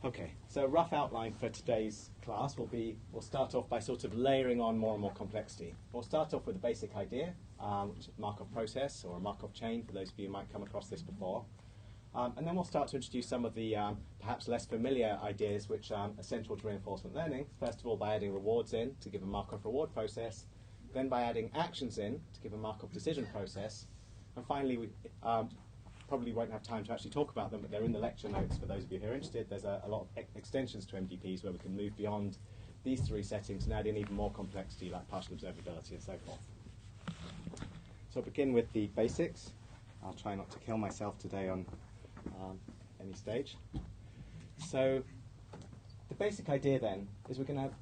Okay, so a rough outline for today's class will be, we'll start off by sort of layering on more and more complexity. We'll start off with a basic idea, which is a Markov process or a Markov chain, for those of you who might come across this before. And then we'll start to introduce some of the perhaps less familiar ideas which are central to reinforcement learning. First of all, by adding rewards in to give a Markov reward process, then by adding actions in to give a Markov decision process, and finally we probably won't have time to actually talk about them, but they're in the lecture notes for those of you who are interested. There's a lot of extensions to MDPs where we can move beyond these three settings and add in even more complexity like partial observability and so forth. So I'll begin with the basics. I'll try not to kill myself today on any stage. So the basic idea then is we're going to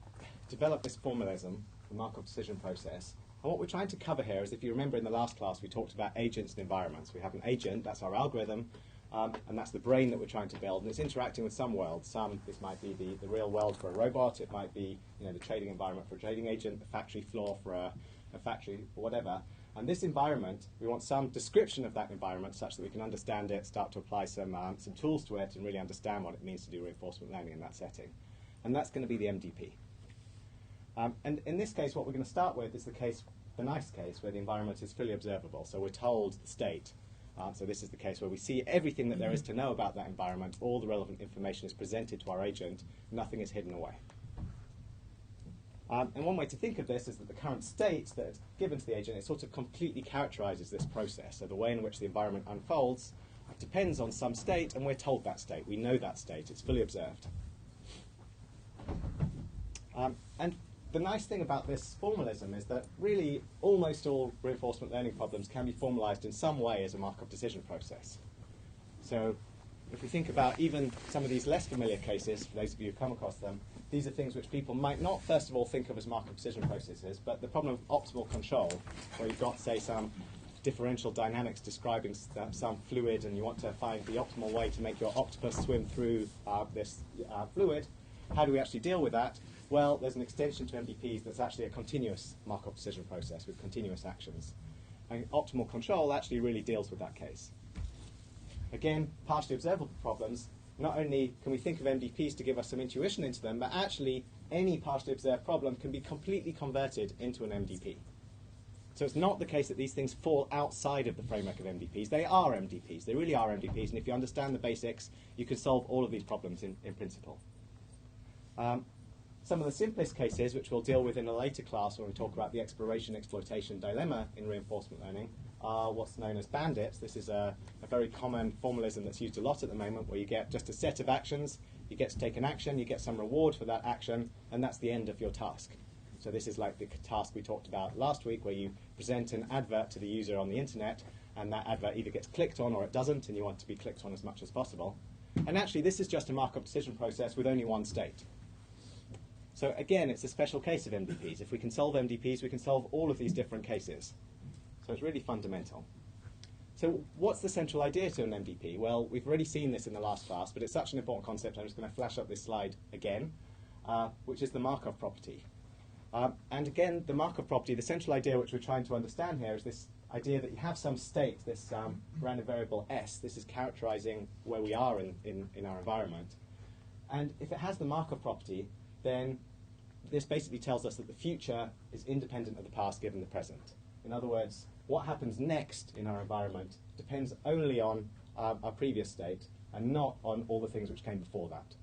develop this formalism, the Markov decision process. And what we're trying to cover here is, if you remember in the last class, we talked about agents and environments. We have an agent, that's our algorithm, and that's the brain that we're trying to build, and it's interacting with some worlds. This might be the real world for a robot, it might be the trading environment for a trading agent, the factory floor for a factory, or whatever. And this environment, we want some description of that environment such that we can understand it, start to apply some tools to it, and really understand what it means to do reinforcement learning in that setting. And that's going to be the MDP. And in this case, what we're going to start with is the nice case, where the environment is fully observable. So we're told the state. So this is the case where we see everything that there is to know about that environment. All the relevant information is presented to our agent. Nothing is hidden away. And one way to think of this is that the current state that's given to the agent, it sort of completely characterizes this process. So the way in which the environment unfolds depends on some state, and we're told that state. We know that state. It's fully observed. And the nice thing about this formalism is that really almost all reinforcement learning problems can be formalized in some way as a Markov decision process. So if we think about even some of these less familiar cases, for those of you who come across them, these are things which people might not first of all think of as Markov decision processes, but the problem of optimal control, where you've got, say, some differential dynamics describing some fluid, and you want to find the optimal way to make your octopus swim through this fluid. How do we actually deal with that? Well, there's an extension to MDPs that's actually a continuous Markov decision process with continuous actions. And optimal control actually really deals with that case. Again, partially observable problems, not only can we think of MDPs to give us some intuition into them, but actually any partially observed problem can be completely converted into an MDP. So it's not the case that these things fall outside of the framework of MDPs. They are MDPs. They really are MDPs. And if you understand the basics, you can solve all of these problems in principle. Some of the simplest cases, which we'll deal with in a later class when we talk about the exploration-exploitation dilemma in reinforcement learning, are what's known as bandits. This is a very common formalism that's used a lot at the moment, where you get just a set of actions, you get to take an action, you get some reward for that action, and that's the end of your task. So this is like the task we talked about last week, where you present an advert to the user on the internet, and that advert either gets clicked on or it doesn't, and you want to be clicked on as much as possible. And actually, this is just a Markov decision process with only one state. So again, it's a special case of MDPs. If we can solve MDPs, we can solve all of these different cases. So it's really fundamental. So what's the central idea to an MDP? Well, we've already seen this in the last class, but it's such an important concept, I'm just going to flash up this slide again, which is the Markov property. And again, the Markov property, the central idea which we're trying to understand here is this idea that you have some state, this random variable S. This is characterizing where we are in our environment. And if it has the Markov property, then this basically tells us that the future is independent of the past given the present. In other words, what happens next in our environment depends only on our previous state and not on all the things which came before that.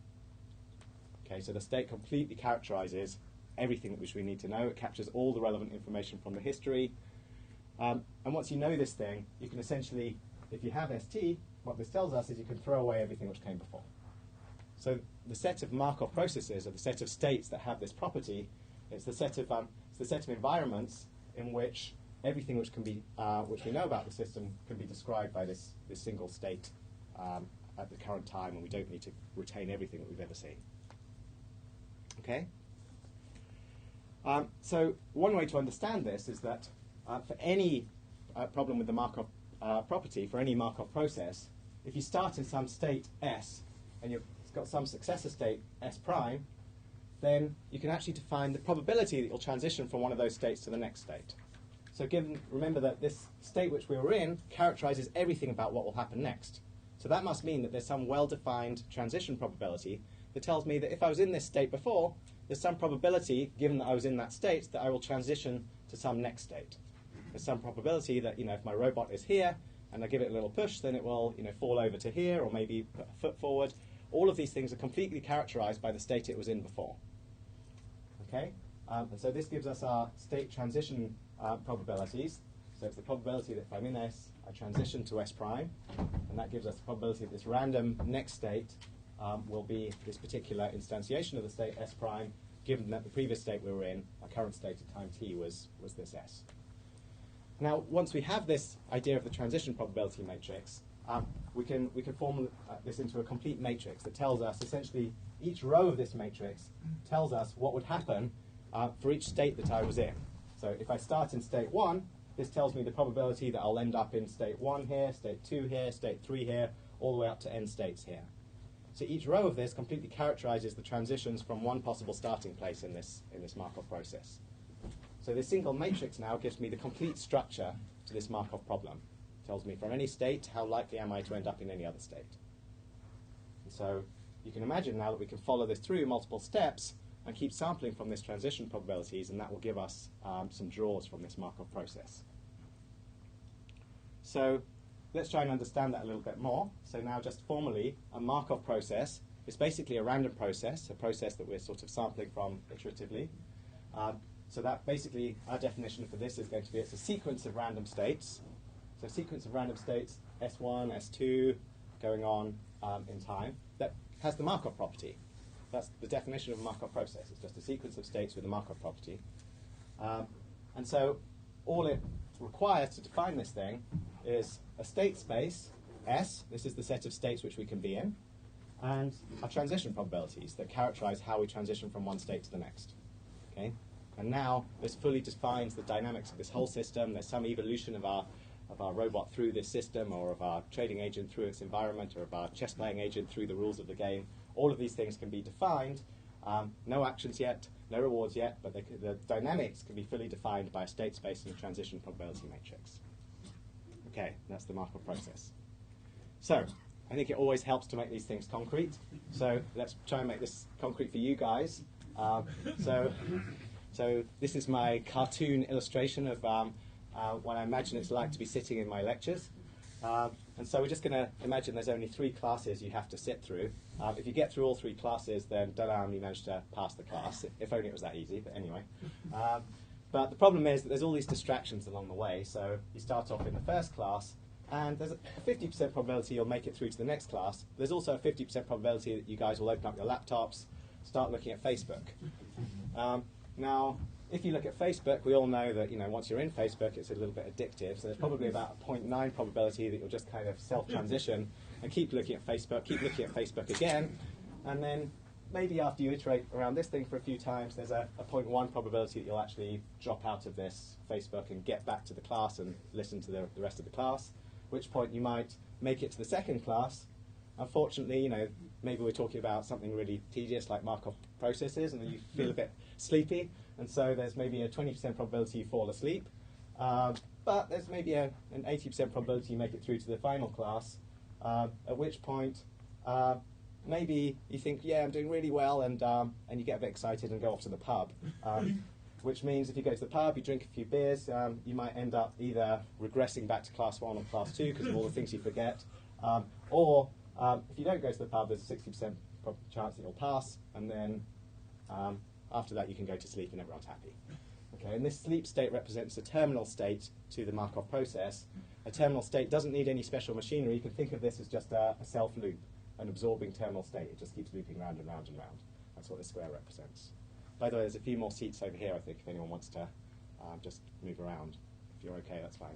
Okay, so the state completely characterizes everything which we need to know. It captures all the relevant information from the history. And once you know this thing, you can essentially, if you have ST, what this tells us is you can throw away everything which came before. So the set of Markov processes, or the set of states that have this property, it's the set of environments in which everything which we know about the system can be described by this single state at the current time, and we don't need to retain everything that we've ever seen. Okay? So one way to understand this is that for any problem with the Markov property, for any Markov process, if you start in some state S and you've got some successor state S prime, then you can actually define the probability that you'll transition from one of those states to the next state. So remember that this state which we were in characterizes everything about what will happen next. So that must mean that there's some well-defined transition probability that tells me that if I was in this state before, there's some probability, given that I was in that state, that I will transition to some next state. There's some probability that, if my robot is here and I give it a little push, then it will, fall over to here or maybe put a foot forward. All of these things are completely characterized by the state it was in before. Okay? And so this gives us our state transition probabilities. So it's the probability that if I'm in S, I transition to S prime, and that gives us the probability that this random next state will be this particular instantiation of the state S prime, given that the previous state we were in, our current state at time t, was this S. Now, once we have this idea of the transition probability matrix, we can form this into a complete matrix that tells us, essentially, each row of this matrix tells us what would happen for each state that I was in. So if I start in state 1, this tells me the probability that I'll end up in state 1 here, state 2 here, state 3 here, all the way up to n states here. So each row of this completely characterizes the transitions from one possible starting place in this Markov process. So this single matrix now gives me the complete structure to this Markov problem. It tells me from any state, how likely am I to end up in any other state. And so you can imagine now that we can follow this through multiple steps and keep sampling from this transition probabilities, and that will give us some draws from this Markov process. So let's try and understand that a little bit more. So now just formally, a Markov process is basically a random process, a process that we're sort of sampling from iteratively. So that basically, our definition for this is going to be it's a sequence of random states. So a sequence of random states, S1, S2, going on in time, that has the Markov property. That's the definition of a Markov process. It's just a sequence of states with a Markov property. And so all it requires to define this thing is a state space, S, this is the set of states which we can be in, and our transition probabilities that characterize how we transition from one state to the next. Okay? And now this fully defines the dynamics of this whole system. There's some evolution of our robot through this system, or of our trading agent through its environment, or of our chess-playing agent through the rules of the game. All of these things can be defined. No actions yet, no rewards yet, but the dynamics can be fully defined by a state space and a transition probability matrix. Okay, that's the Markov process. So I think it always helps to make these things concrete. So let's try and make this concrete for you guys. So this is my cartoon illustration of what I imagine it's like to be sitting in my lectures. And so we're just going to imagine there's only 3 classes you have to sit through. If you get through all 3 classes, then da-da, you managed to pass the class. If only it was that easy, but anyway. But the problem is that there's all these distractions along the way. So you start off in the first class, and there's a 50% probability you'll make it through to the next class. There's also a 50% probability that you guys will open up your laptops, start looking at Facebook. Now, if you look at Facebook, we all know that once you're in Facebook, it's a little bit addictive. So there's probably about a 0.9 probability that you'll just kind of self-transition and keep looking at Facebook again, and then maybe after you iterate around this thing for a few times, there's a 0.1 probability that you'll actually drop out of this Facebook and get back to the class and listen to the rest of the class, at which point you might make it to the second class. Unfortunately, maybe we're talking about something really tedious like Markov processes, and then you feel a bit sleepy, and so there's maybe a 20% probability you fall asleep, but there's maybe an 80% probability you make it through to the final class, at which point maybe you think, yeah, I'm doing really well, and you get a bit excited and go off to the pub. Which means if you go to the pub, you drink a few beers, you might end up either regressing back to class 1 or class 2 because of all the things you forget, or if you don't go to the pub, there's a 60% chance that you'll pass, and then after that you can go to sleep and everyone's happy. Okay, and this sleep state represents a terminal state to the Markov process. A terminal state doesn't need any special machinery. You can think of this as just a self-loop, an absorbing terminal state. It just keeps looping round and round and round. That's what this square represents. By the way, there's a few more seats over here, I think, if anyone wants to just move around. If you're okay, that's fine.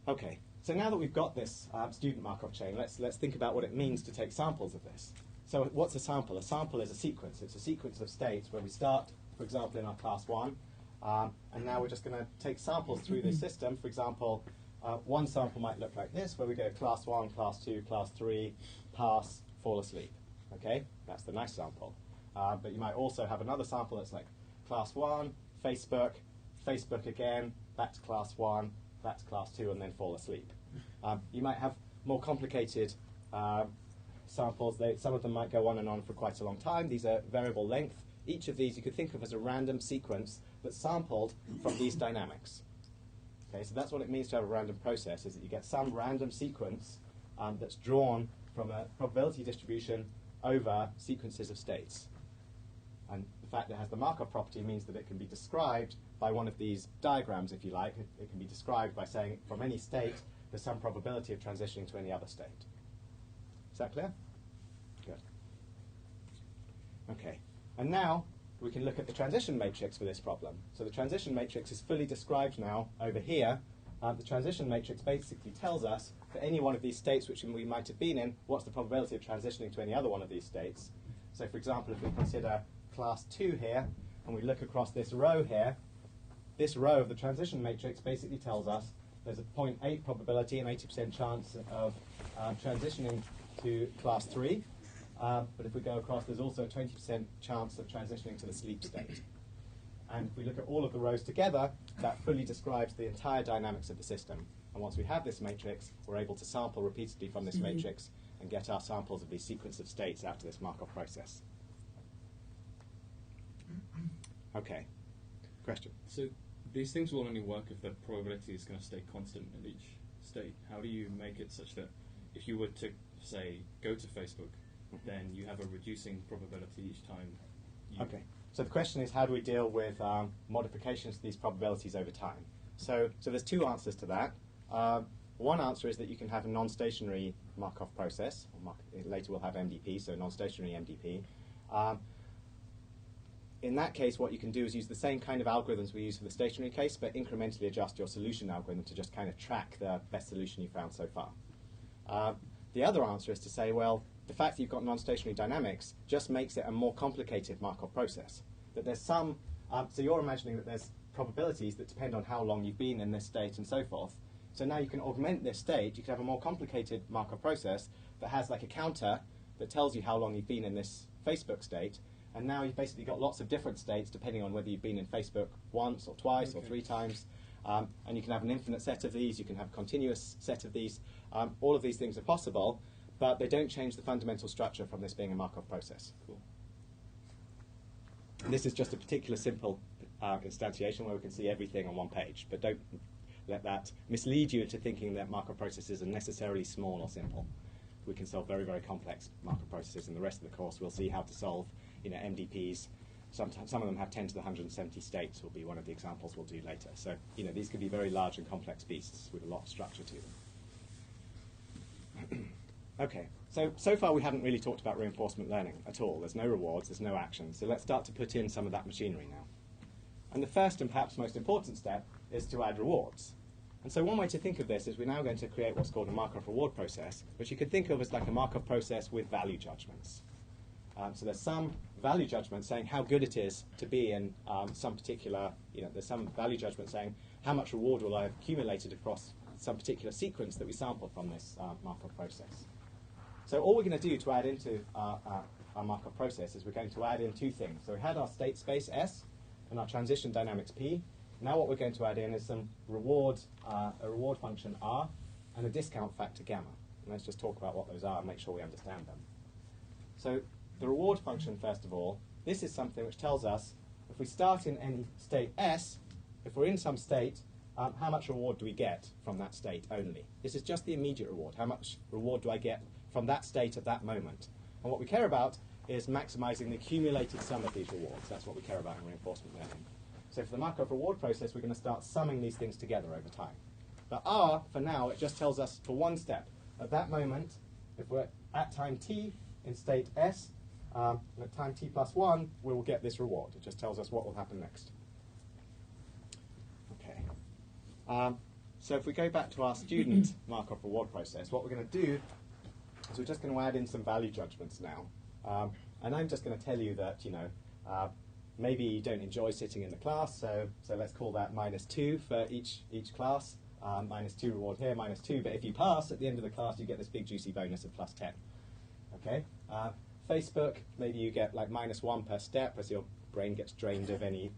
Okay, so now that we've got this student Markov chain, let's think about what it means to take samples of this. So what's a sample? A sample is a sequence. It's a sequence of states where we start, for example, in our class 1, and now we're just going to take samples through this system. For example, one sample might look like this, where we go class 1, class 2, class 3, pass, fall asleep. Okay, that's the nice sample. But you might also have another sample that's like class 1, Facebook, Facebook again, back to class 1, back to class 2, and then fall asleep. You might have more complicated samples. Some of them might go on and on for quite a long time. These are variable length. Each of these you could think of as a random sequence that's sampled from these dynamics. Okay, so that's what it means to have a random process, is that you get some random sequence that's drawn from a probability distribution over sequences of states. And the fact that it has the Markov property means that it can be described by one of these diagrams, if you like. It can be described by saying from any state there's some probability of transitioning to any other state. Is that clear? Good. Okay. And now we can look at the transition matrix for this problem. So the transition matrix is fully described now over here. The transition matrix basically tells us for any one of these states which we might have been in, what's the probability of transitioning to any other one of these states. So for example, if we consider class 2 here, and we look across this row here, this row of the transition matrix basically tells us there's a 0.8 probability and 80% chance of transitioning to class 3. But if we go across, there's also a 20% chance of transitioning to the sleep state. And if we look at all of the rows together, that fully describes the entire dynamics of the system. And once we have this matrix, we're able to sample repeatedly from this matrix and get our samples of these sequence of states out to this Markov process. Okay. Question? So these things will only work if the probability is going to stay constant at each state. How do you make it such that if you were to, say, go to Facebook, then you have a reducing probability each time? Okay. So the question is, how do we deal with modifications to these probabilities over time? So there's two answers to that. One answer is that you can have a non-stationary Markov process. Later we'll have MDP, so non-stationary MDP. In that case, what you can do is use the same kind of algorithms we use for the stationary case, but incrementally adjust your solution algorithm to just kind of track the best solution you found so far. The other answer is to say, well, the fact that you've got non-stationary dynamics just makes it a more complicated Markov process. That there's some, so you're imagining that there's probabilities that depend on how long you've been in this state and so forth. So now you can augment this state. You can have a more complicated Markov process that has like a counter that tells you how long you've been in this Facebook state. And now you've basically got lots of different states depending on whether you've been in Facebook once or twice or 3 times. And you can have an infinite set of these. You can have a continuous set of these. All of these things are possible, but they don't change the fundamental structure from this being a Markov process. Cool. And this is just a particular simple instantiation where we can see everything on one page. But don't let that mislead you into thinking that Markov processes are necessarily small or simple. We can solve very, very complex Markov processes. In the rest of the course, we'll see how to solve MDPs. Sometimes some of them have 10 to the 170 states will be one of the examples we'll do later. So these can be very large and complex beasts with a lot of structure to them. Okay, so far we haven't really talked about reinforcement learning at all. There's no rewards, there's no action. So let's start to put in some of that machinery now. And the first and perhaps most important step is to add rewards. And so one way to think of this is we're now going to create what's called a Markov reward process, which you could think of as like a Markov process with value judgments. So there's some value judgment saying how good it is to be in some particular, there's some value judgment saying how much reward will I have accumulated across some particular sequence that we sample from this Markov process. So all we're going to do to add into our Markov process is we're going to add in 2 things. So we had our state space S and our transition dynamics P. Now what we're going to add in is some reward, a reward function R and a discount factor gamma. And let's just talk about what those are and make sure we understand them. So the reward function, first of all, this is something which tells us if we start in any state S, if we're in some state, how much reward do we get from that state only? This is just the immediate reward. How much reward do I get from that state at that moment? And what we care about is maximizing the accumulated sum of these rewards. That's what we care about in reinforcement learning. So for the Markov reward process, we're going to start summing these things together over time. But R, for now, it just tells us for one step. At that moment, if we're at time t in state S, at time t plus 1, we will get this reward. It just tells us what will happen next. Okay. So if we go back to our student Markov reward process, what we're going to do is we're just going to add in some value judgments now. And I'm just going to tell you that, maybe you don't enjoy sitting in the class, so let's call that -2 for each class. -2 reward here, -2. But if you pass at the end of the class, you get this big juicy bonus of +10. Okay. Facebook, maybe you get like -1 per step as your brain gets drained of any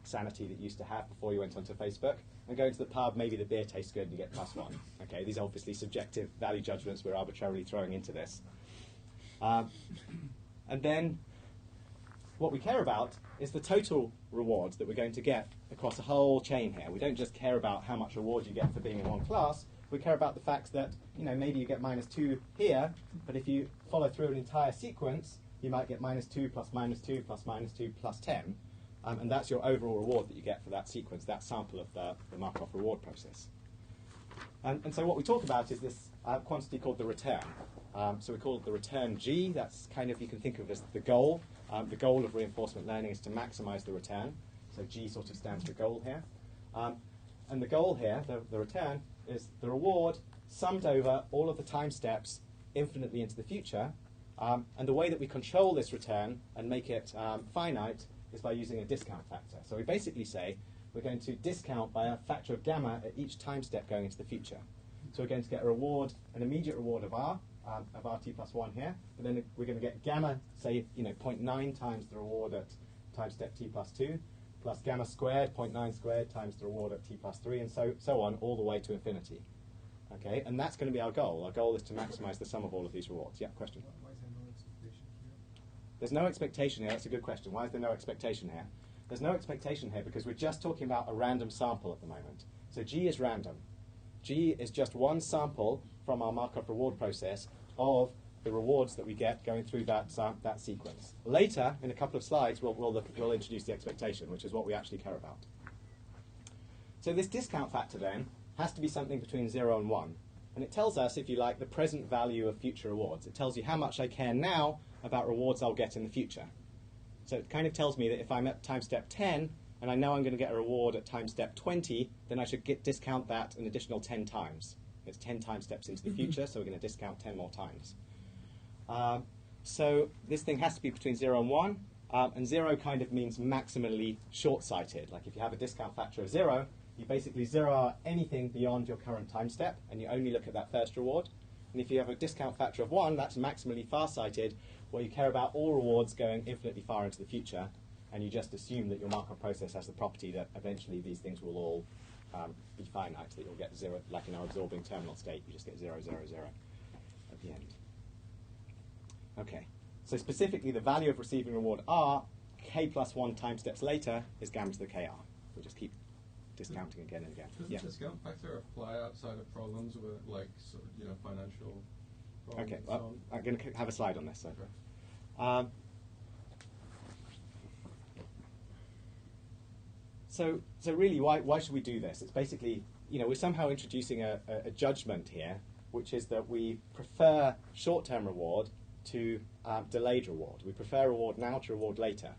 sanity that you used to have before you went onto Facebook. And going to the pub, maybe the beer tastes good and you get +1. Okay, these are obviously subjective value judgments we're arbitrarily throwing into this. And then what we care about is the total rewards that we're going to get across a whole chain here. We don't just care about how much reward you get for being in one class. We care about the fact that, maybe you get -2 here, but if you follow through an entire sequence, you might get -2 plus -2 plus -2 plus 10. And that's your overall reward that you get for that sequence, that sample of the Markov reward process. And so what we talk about is this quantity called the return. So we call it the return G. That's kind of, you can think of as the goal. The goal of reinforcement learning is to maximize the return. So G sort of stands for goal here. And the goal here, the return, is the reward summed over all of the time steps infinitely into the future. And the way that we control this return and make it finite is by using a discount factor. So we basically say we're going to discount by a factor of gamma at each time step going into the future. So we're going to get a reward, an immediate reward of rt plus 1 here, but then we're going to get gamma, say, 0.9 times the reward at time step t plus 2, plus gamma squared, 0.9 squared times the reward at t plus 3, and so on, all the way to infinity. Okay, and that's going to be our goal. Our goal is to maximize the sum of all of these rewards. Yeah, question? Why is there no expectation here? There's no expectation here. That's a good question. Why is there no expectation here? There's no expectation here because we're just talking about a random sample at the moment. So G is random. G is just one sample from our Markov reward process of the rewards that we get going through that sequence. Later, in a couple of slides, we'll introduce the expectation, which is what we actually care about. So this discount factor then has to be something between 0 and 1. And it tells us, if you like, the present value of future rewards. It tells you how much I care now about rewards I'll get in the future. So it kind of tells me that if I'm at time step 10, and I know I'm going to get a reward at time step 20, then I should discount that an additional 10 times. It's 10 time steps into the future, so we're going to discount 10 more times. So this thing has to be between 0 and 1, and 0 kind of means maximally short-sighted. Like if you have a discount factor of 0, you basically zero out anything beyond your current time step, and you only look at that first reward. And if you have a discount factor of 1, that's maximally far-sighted, where you care about all rewards going infinitely far into the future, and you just assume that your Markov process has the property that eventually these things will all be finite, that you'll get 0, like in our absorbing terminal state, you just get 0, 0, 0 at the end. Okay, so specifically the value of receiving reward R, k plus 1 time steps later, is gamma to the kr. We'll just keep discounting again and again. Does the discount factor apply outside of problems with, like, sort of, financial problems? Okay, well, I'm going to have a slide on this. So. Okay. So really, why should we do this? It's basically, we're somehow introducing a judgment here, which is that we prefer short-term reward to delayed reward. We prefer reward now to reward later.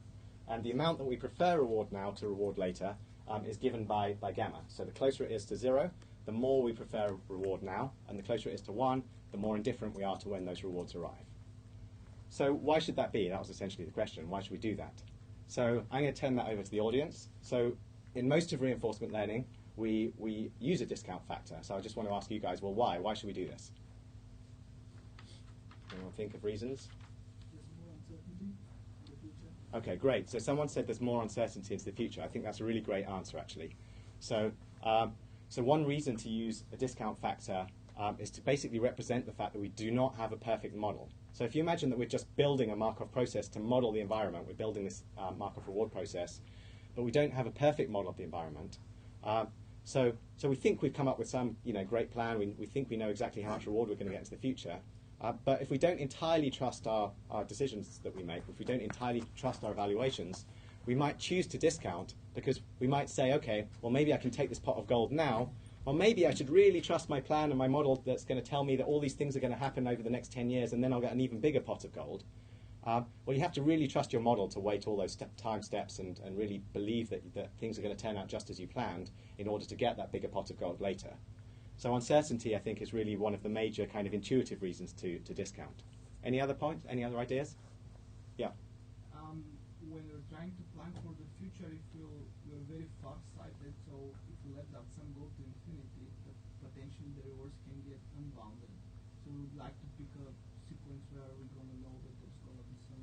And the amount that we prefer reward now to reward later is given by gamma. So the closer it is to 0, the more we prefer reward now, and the closer it is to 1, the more indifferent we are to when those rewards arrive. So why should that be? That was essentially the question. Why should we do that? So I'm going to turn that over to the audience. So in most of reinforcement learning, we use a discount factor. So I just want to ask you guys, well, why? Why should we do this? Anyone think of reasons? There's more uncertainty in the future. Okay, great. So someone said there's more uncertainty into the future. I think that's a really great answer, actually. So one reason to use a discount factor is to basically represent the fact that we do not have a perfect model. So if you imagine that we're just building a Markov process to model the environment, we're building this Markov reward process, but we don't have a perfect model of the environment. So we think we've come up with some great plan. We think we know exactly how much reward we're going to get into the future. But if we don't entirely trust our decisions that we make, if we don't entirely trust our evaluations, we might choose to discount because we might say, okay, well, maybe I can take this pot of gold now, or maybe I should really trust my plan and my model that's going to tell me that all these things are going to happen over the next 10 years and then I'll get an even bigger pot of gold. Well, you have to really trust your model to wait all those time steps and really believe that things are going to turn out just as you planned in order to get that bigger pot of gold later. So uncertainty, I think, is really one of the major kind of intuitive reasons to discount. Any other points? Any other ideas? Yeah. When we're trying to plan for the future, if we're very far-sighted, so if we let that sum go to infinity, potentially the rewards can get unbounded. So we would like to pick a sequence where we're going to know that there's going to be some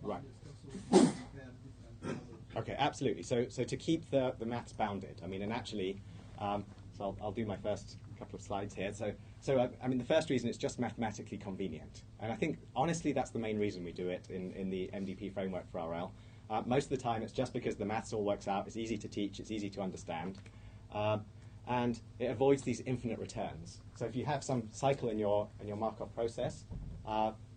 bounded stuff, so we can compare different models. Okay, absolutely. So to keep the maths bounded, I mean, and actually, so I'll do my first couple of slides here. So I mean, the first reason it's just mathematically convenient. And I think, honestly, that's the main reason we do it in the MDP framework for RL. Most of the time, it's just because the maths all works out. It's easy to teach. It's easy to understand. And it avoids these infinite returns. So if you have some cycle in your Markov process,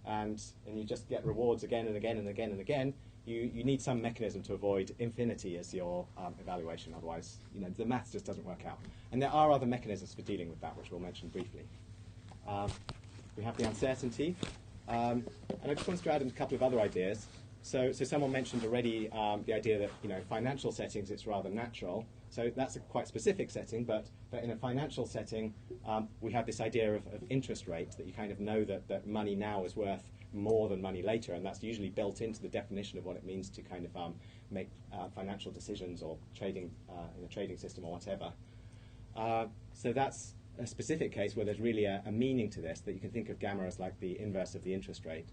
and you just get rewards again and again and again and again, you need some mechanism to avoid infinity as your evaluation. Otherwise, the maths just doesn't work out. And there are other mechanisms for dealing with that, which we'll mention briefly. We have the uncertainty. And I just wanted to add in a couple of other ideas. So someone mentioned already the idea that financial settings, it's rather natural. So that's a quite specific setting, but in a financial setting, we have this idea of interest rate, that you kind of know that money now is worth more than money later, and that's usually built into the definition of what it means to kind of make financial decisions or trading in a trading system or whatever. So that's a specific case where there's really a meaning to this, that you can think of gamma as like the inverse of the interest rate.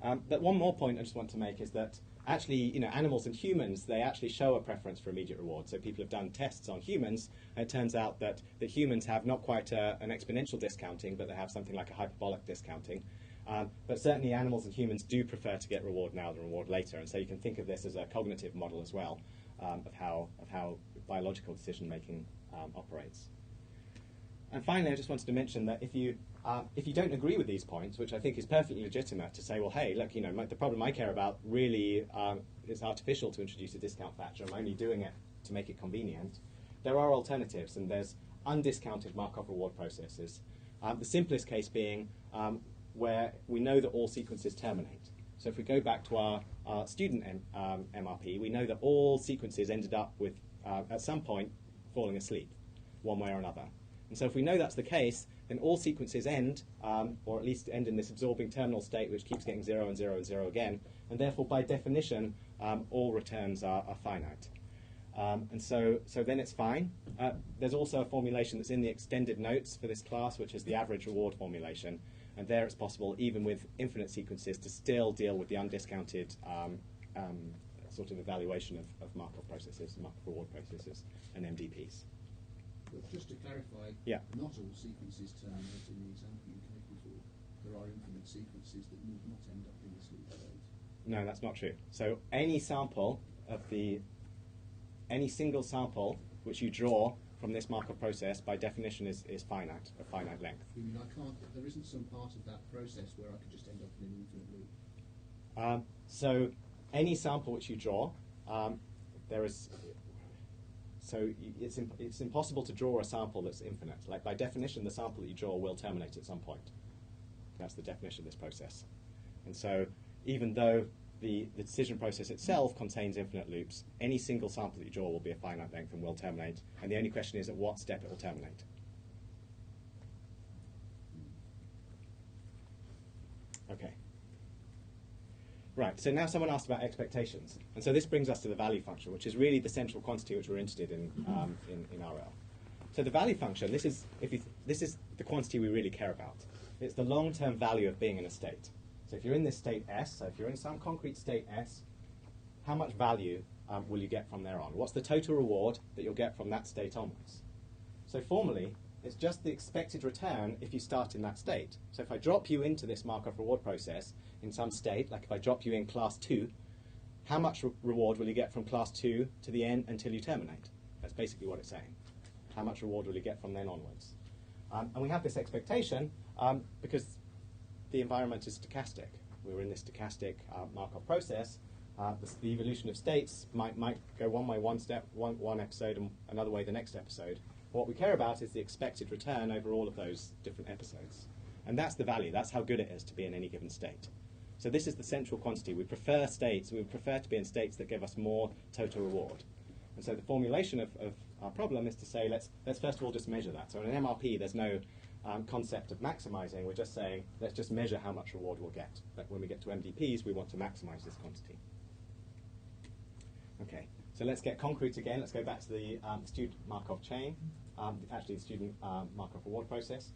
But one more point I just want to make is that actually, animals and humans, they actually show a preference for immediate reward. So people have done tests on humans, and it turns out that humans have not quite an exponential discounting, but they have something like a hyperbolic discounting. But certainly animals and humans do prefer to get reward now than reward later. And so you can think of this as a cognitive model as well of how biological decision-making operates. And finally, I just wanted to mention that if you don't agree with these points, which I think is perfectly legitimate to say, well, hey, look, the problem I care about really is artificial to introduce a discount factor. I'm only doing it to make it convenient. There are alternatives, and there's undiscounted Markov reward processes. The simplest case being where we know that all sequences terminate. So if we go back to our student MRP, we know that all sequences ended up with, at some point, falling asleep, one way or another. And so if we know that's the case, then all sequences end, or at least end in this absorbing terminal state, which keeps getting 0 and 0 and 0 again. And therefore, by definition, all returns are finite. And so then it's fine. There's also a formulation that's in the extended notes for this class, which is the average reward formulation. And there it's possible, even with infinite sequences, to still deal with the undiscounted sort of evaluation of Markov processes, Markov reward processes, and MDPs. But just to clarify, not all sequences terminate in the example you gave before. There are infinite sequences that will not end up in the sleep state. No, that's not true. So any single sample which you draw from this Markov process, by definition, is finite, of finite length. You mean there isn't some part of that process where I could just end up in an infinite loop? So any sample which you draw, there is. So it's impossible to draw a sample that's infinite. Like, by definition, the sample that you draw will terminate at some point. That's the definition of this process. And so even though the decision process itself contains infinite loops, any single sample that you draw will be a finite length and will terminate. And the only question is at what step it will terminate. Okay. Right, so now someone asked about expectations. And so this brings us to the value function, which is really the central quantity which we're interested in RL. So the value function, this is the quantity we really care about. It's the long-term value of being in a state. So if you're in this state S, so if you're in some concrete state S, how much value will you get from there on? What's the total reward that you'll get from that state onwards? So formally, it's just the expected return if you start in that state. So if I drop you into this Markov reward process in some state, like if I drop you in class 2, how much reward will you get from class 2 to the end until you terminate? That's basically what it's saying. How much reward will you get from then onwards? And we have this expectation because the environment is stochastic. We're in this stochastic Markov process. The evolution of states might go one way one episode and another way the next episode. What we care about is the expected return over all of those different episodes. And that's the value. That's how good it is to be in any given state. So this is the central quantity. We prefer states. We prefer to be in states that give us more total reward. And so the formulation of our problem is to say, let's first of all just measure that. So in an MRP, there's no concept of maximizing. We're just saying, let's just measure how much reward we'll get. But when we get to MDPs, we want to maximize this quantity. Okay, so let's get concrete again. Let's go back to the student Markov chain, actually the student Markov reward process.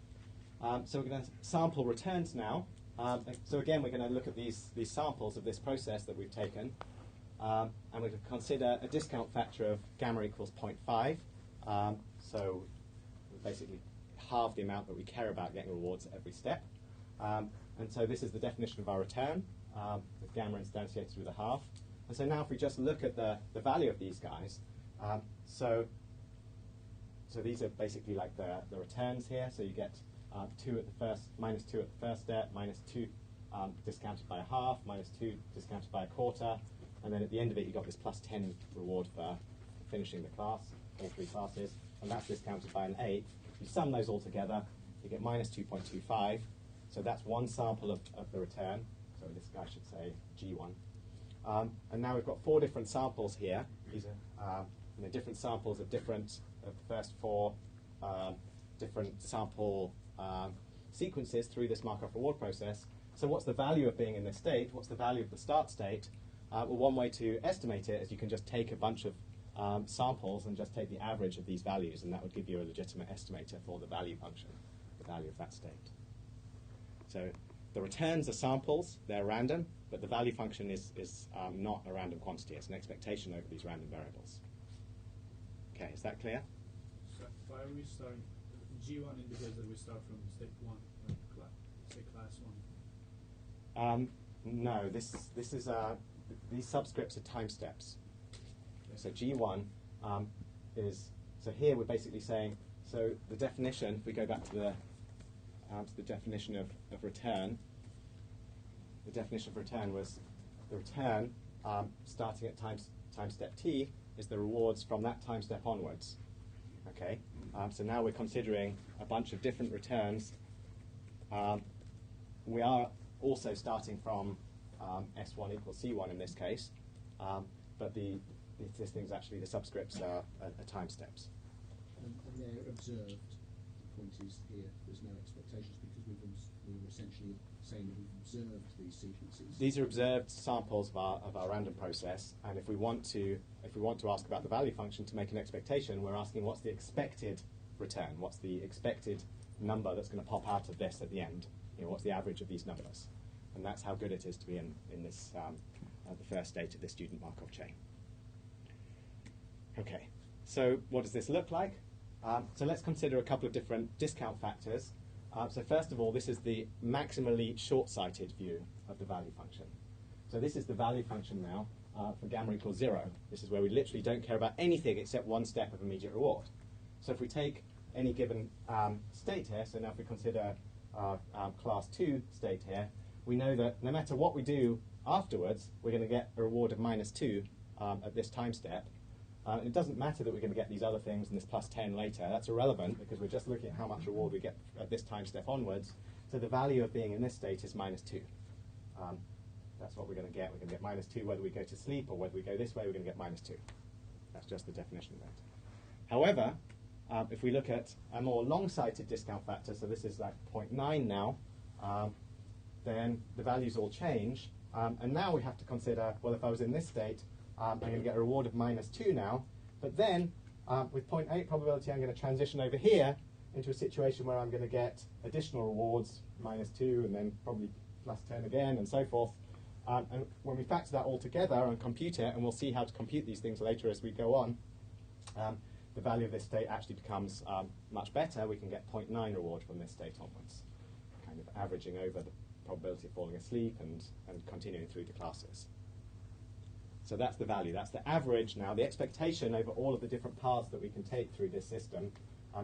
So we're going to sample returns now. So again, we're going to look at these samples of this process that we've taken. And we're going to consider a discount factor of gamma equals 0.5. So basically halve the amount that we care about getting rewards at every step. And so this is the definition of our return, with gamma instantiated with a half. And so now if we just look at the value of these guys, so these are basically like the returns here. So you get -2 at the first step, -2 discounted by a half, -2 discounted by a quarter, and then at the end of it you got this +10 reward for finishing the class, all 3 classes, and that's discounted by an 8. You sum those all together, you get -2.25. So that's one sample of the return. So this guy should say G1. And now we've got 4 different samples here. These are different samples of the first 4 different sample sequences through this Markov reward process. So what's the value of being in this state? What's the value of the start state? Well, one way to estimate it is you can just take a bunch of samples and just take the average of these values, and that would give you a legitimate estimator for the value function, the value of that state. So the returns are samples, they're random, but the value function is not a random quantity. It's an expectation over these random variables. Okay, is that clear? So why are we starting G1 indicates that we start from state 1, like say class 1? No, this is these subscripts are time steps. So G1 is, so here we're basically saying, so the definition, if we go back to the definition of return, the definition of return was the return starting at time step t is the rewards from that time step onwards. Okay, so now we're considering a bunch of different returns. We are also starting from S1 equals C1 in this case, but this thing's actually, the subscripts are time steps. And they're observed. The point is here, there's no expectations because we're essentially saying that we've observed these sequences. These are observed samples of our random process, and if we want to ask about the value function to make an expectation, we're asking what's the expected return, what's the expected number that's going to pop out of this at the end. What's the average of these numbers, and that's how good it is to be in this the first state of this student Markov chain. Okay, so what does this look like? So let's consider a couple of different discount factors. So first of all, this is the maximally short-sighted view of the value function. So this is the value function now for gamma equals 0. This is where we literally don't care about anything except one step of immediate reward. So if we take any given state here, so now if we consider class 2 state here, we know that no matter what we do afterwards, we're going to get a reward of -2 at this time step. It doesn't matter that we're going to get these other things and this +10 later. That's irrelevant because we're just looking at how much reward we get at this time step onwards. So the value of being in this state is -2. That's what we're going to get. We're going to get -2 whether we go to sleep or whether we go this way, we're going to get -2. That's just the definition of it. However, if we look at a more long-sighted discount factor, so this is like 0.9 now, then the values all change. And now we have to consider, well, if I was in this state, I'm going to get a reward of -2 now, but then with 0.8 probability I'm going to transition over here into a situation where I'm going to get additional rewards, -2 and then probably +10 again and so forth. And when we factor that all together and compute it, and we'll see how to compute these things later as we go on, the value of this state actually becomes much better. We can get 0.9 reward from this state onwards, kind of averaging over the probability of falling asleep and continuing through the classes. So that's the value. That's the average now, the expectation over all of the different paths that we can take through this system.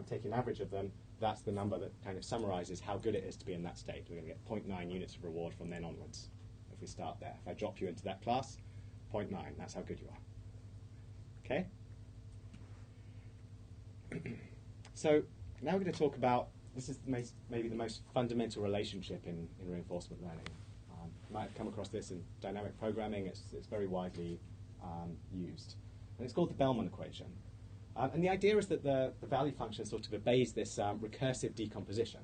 Taking an average of them, that's the number that kind of summarizes how good it is to be in that state. We're going to get 0.9 units of reward from then onwards if we start there. If I drop you into that class, 0.9, that's how good you are. Okay? So now we're going to talk about, this is maybe the most fundamental relationship in reinforcement learning. You might have come across this in dynamic programming. It's very widely used. And it's called the Bellman equation. And the idea is that the value function sort of obeys this recursive decomposition.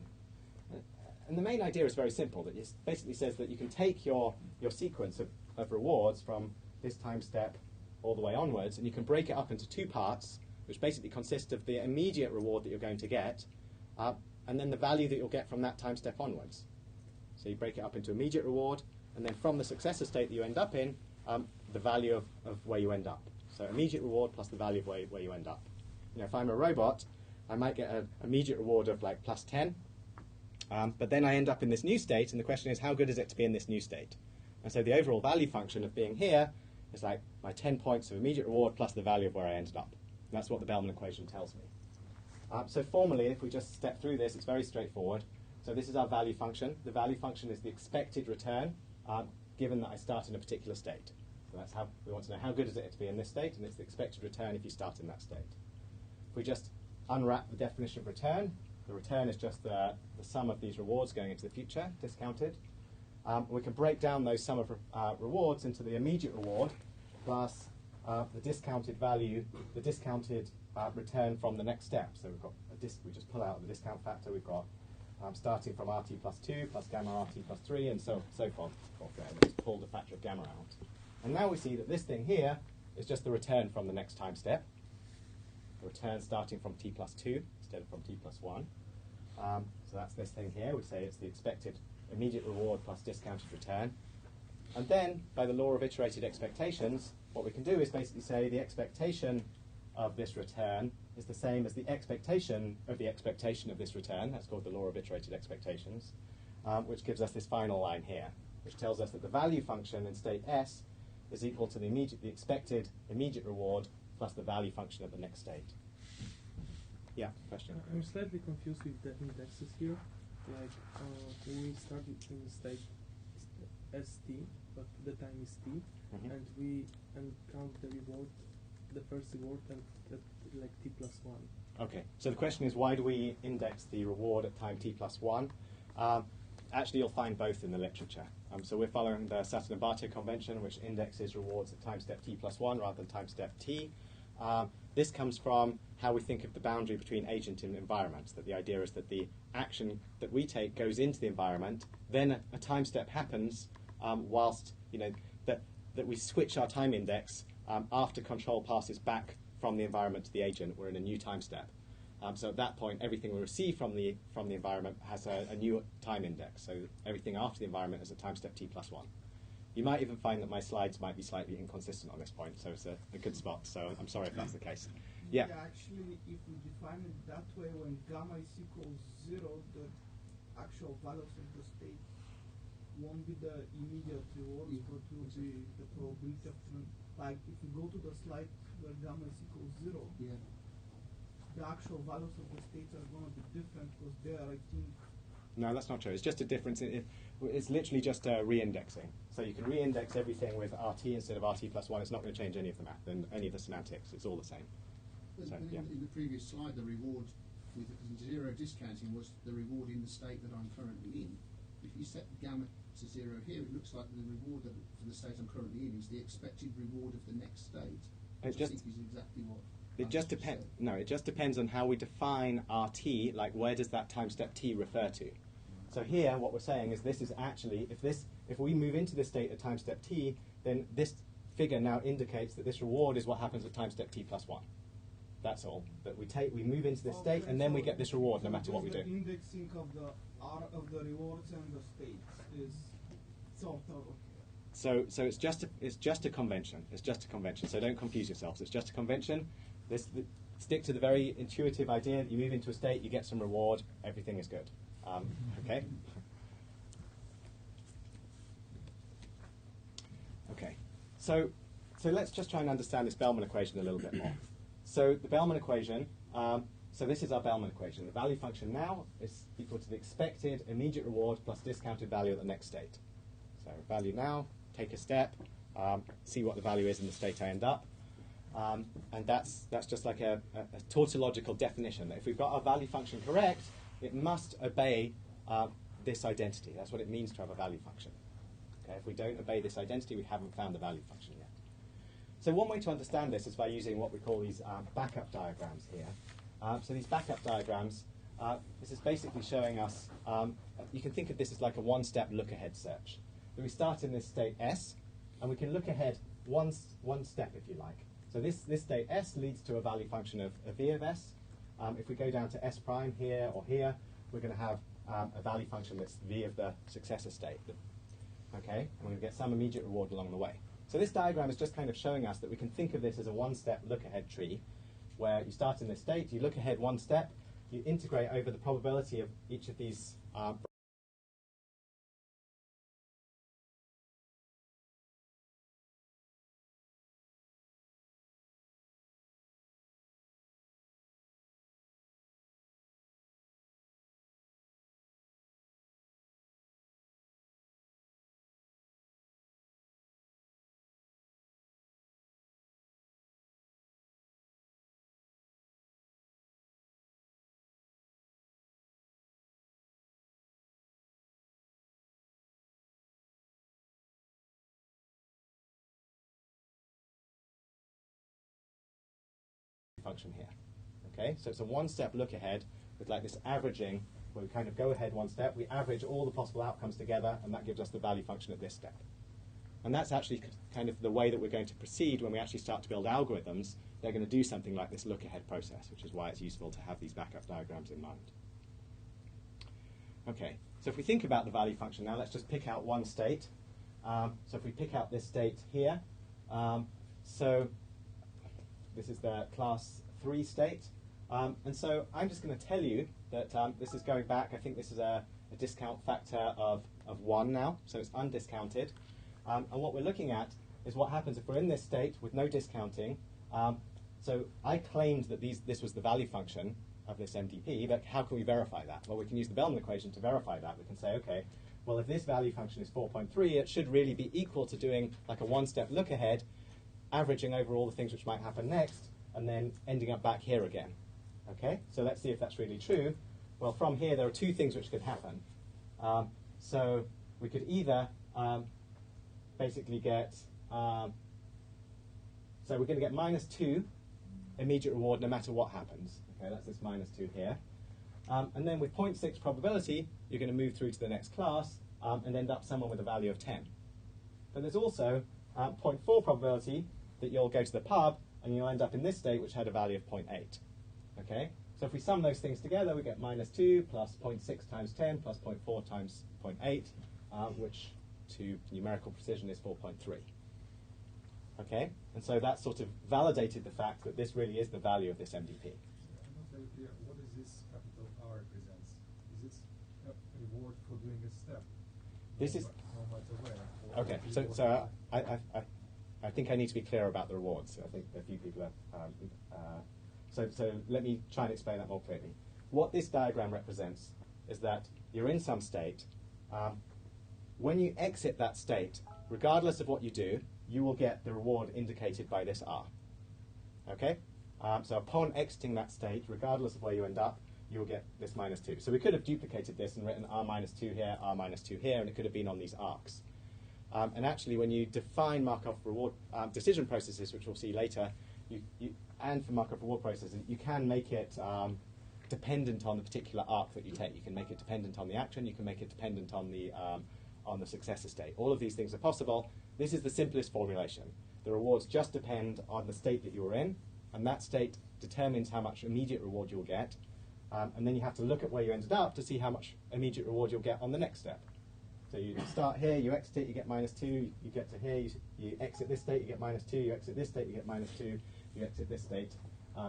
And the main idea is very simple. That it basically says that you can take your sequence of rewards from this time step all the way onwards, and you can break it up into 2 parts, which basically consist of the immediate reward that you're going to get, and then the value that you'll get from that time step onwards. So you break it up into immediate reward, and then from the successor state that you end up in, the value of where you end up. So immediate reward plus the value of where you end up. If I'm a robot, I might get an immediate reward of like plus 10, but then I end up in this new state, and the question is, how good is it to be in this new state? And so the overall value function of being here is like my 10 points of immediate reward plus the value of where I ended up. And that's what the Bellman equation tells me. So formally, if we just step through this, it's very straightforward. So this is our value function. The value function is the expected return, given that I start in a particular state. So that's how we want to know how good is it to be in this state, and it's the expected return if you start in that state. If we just unwrap the definition of return, the return is just the sum of these rewards going into the future, discounted. We can break down those sum of rewards into the immediate reward plus the discounted value, the discounted return from the next step. So we've got we just pull out the discount factor. We've got starting from RT plus 2 plus gamma RT plus 3 and so forth. Just pull the factor of gamma out. And now we see that this thing here is just the return from the next time step. The return starting from t plus 2 instead of from t plus 1. So that's this thing here. We say it's the expected immediate reward plus discounted return. And then, by the law of iterated expectations, what we can do is basically say the expectation of this return is the same as the expectation of this return. That's called the law of iterated expectations, which gives us this final line here, which tells us that the value function in state S is equal to the expected immediate reward plus the value function of the next state. Yeah, question? I'm slightly confused with the indexes here. Like, when we start in state ST, but the time is t, and count the reward, the first reward, and like t plus 1. Okay, so the question is, why do we index the reward at time t plus 1? Actually, you'll find both in the literature. So we're following the Sutton and Bartow convention, which indexes rewards at time step t plus 1 rather than time step t. This comes from how we think of the boundary between agent and environment, that the idea is that the action that we take goes into the environment, then a time step happens whilst, that we switch our time index after control passes back from the environment to the agent. We're in a new time step. So at that point, everything we receive from the environment has a new time index. So everything after the environment is a time step t plus 1. You might even find that my slides might be slightly inconsistent on this point, so it's a good spot. So I'm sorry if that's the case. Yeah. Actually, if we define it that way, when gamma is equals 0, the actual values of the state won't be the immediate rewards, but will be the probability of like if you go to the slide where gamma is equals 0, the actual values of the states are going to be different because there, I think. No, that's not true. It's just a difference. It's literally just re-indexing. So you can re-index everything with RT instead of RT plus 1. It's not going to change any of the math and any of the semantics. It's all the same. But So, in the previous slide, the reward with zero discounting was the reward in the state that I'm currently in. If you set gamma to 0 here, it looks like the reward for the state I'm currently in is the expected reward of the next state. Which I think is exactly what. It just depends. No, it just depends on how we define RT. Like, where does that time step t refer to? So here, what we're saying is this is actually if we move into this state at time step t, then this figure now indicates that this reward is what happens at time step t plus 1. That's all. That we move into this state, and then we get this reward no matter what we do. The indexing of the R of the rewards and the states is sort of. So it's just a convention. It's just a convention. So don't confuse yourselves. It's just a convention. Stick to the very intuitive idea that you move into a state, you get some reward, everything is good. Okay. Okay. So let's just try and understand this Bellman equation a little bit more. So the Bellman equation. So this is our Bellman equation. The value function now is equal to the expected immediate reward plus discounted value at the next state. So value now, take a step, see what the value is in the state I end up. And that's just like a tautological definition. That if we've got our value function correct, it must obey this identity. That's what it means to have a value function. Okay, if we don't obey this identity, we haven't found the value function yet. So one way to understand this is by using what we call these backup diagrams here. So these backup diagrams, this is basically showing us, you can think of this as like a one-step look-ahead search. So we start in this state S, and we can look ahead one step, if you like. So this state S leads to a value function of V of S. If we go down to S prime here or here, we're going to have a value function that's V of the successor state. Okay, and we're going to get some immediate reward along the way. So this diagram is just kind of showing us that we can think of this as a one-step look-ahead tree. where you start in this state, you look ahead one step, you integrate over the probability of each of these function here. Okay, so it's a one-step look ahead with like this averaging, where we kind of go ahead one step, we average all the possible outcomes together, and that gives us the value function at this step. And that's actually kind of the way that we're going to proceed when we actually start to build algorithms. They're going to do something like this look ahead process, which is why it's useful to have these backup diagrams in mind. Okay, so if we think about the value function now, let's just pick out one state. So if we pick out this state here, so this is the class 3 state. And so I'm just going to tell you that this is going back, I think this is a discount factor of 1 now, so it's undiscounted. And what we're looking at is what happens if we're in this state with no discounting. So I claimed that this was the value function of this MDP, but how can we verify that? Well, we can use the Bellman equation to verify that. We can say, okay, well, if this value function is 4.3, it should really be equal to doing like a one-step look ahead, averaging over all the things which might happen next, and then ending up back here again. Okay, so let's see if that's really true. Well, from here, there are two things which could happen. So we could either basically get, so we're going to get -2 immediate reward no matter what happens. Okay, that's this -2 here. And then with 0.6 probability, you're going to move through to the next class and end up somewhere with a value of 10. But there's also 0.4 probability that you'll go to the pub and you'll end up in this state which had a value of 0.8. Okay, so if we sum those things together, we get -2 plus 0.6 times 10 plus 0.4 times 0.8, which to numerical precision is 4.3. Okay, and so that sort of validated the fact that this really is the value of this MDP. I'm not very clear. What is this capital R represents? Is it a reward for doing a step? This is no matter where. okay. So I think I need to be clear about the rewards. I think a few people are. So let me try and explain that more clearly. What this diagram represents is that you're in some state. When you exit that state, regardless of what you do, you will get the reward indicated by this R. Okay? So upon exiting that state, regardless of where you end up, you will get this -2. So we could have duplicated this and written R -2 here, R -2 here, and it could have been on these arcs. And actually, when you define Markov reward decision processes, which we'll see later, and for Markov reward processes, you can make it dependent on the particular arc that you take. You can make it dependent on the action. You can make it dependent on the successor state. All of these things are possible. This is the simplest formulation. The rewards just depend on the state that you're in, and that state determines how much immediate reward you'll get. And then you have to look at where you ended up to see how much immediate reward you'll get on the next step. So you start here, you exit it, you get -2. You get to here, you exit this state, you get -2. You exit this state, you get -2. You exit this state,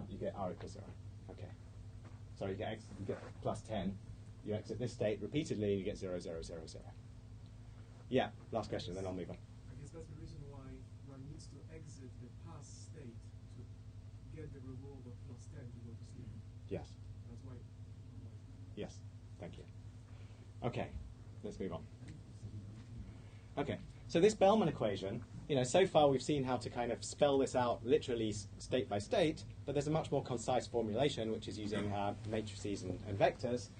you get R equals 0. Okay. So you get +10. You exit this state repeatedly, you get 0, 0, 0, 0. Yeah, last question, then I'll move on. I guess that's the reason why one needs to exit the past state to get the reward of +10 to go to sleep. Yes. That's why. Yes, thank you. Okay, let's move on. Okay, so this Bellman equation, so far we've seen how to kind of spell this out literally state by state, but there's a much more concise formulation which is using matrices and vectors.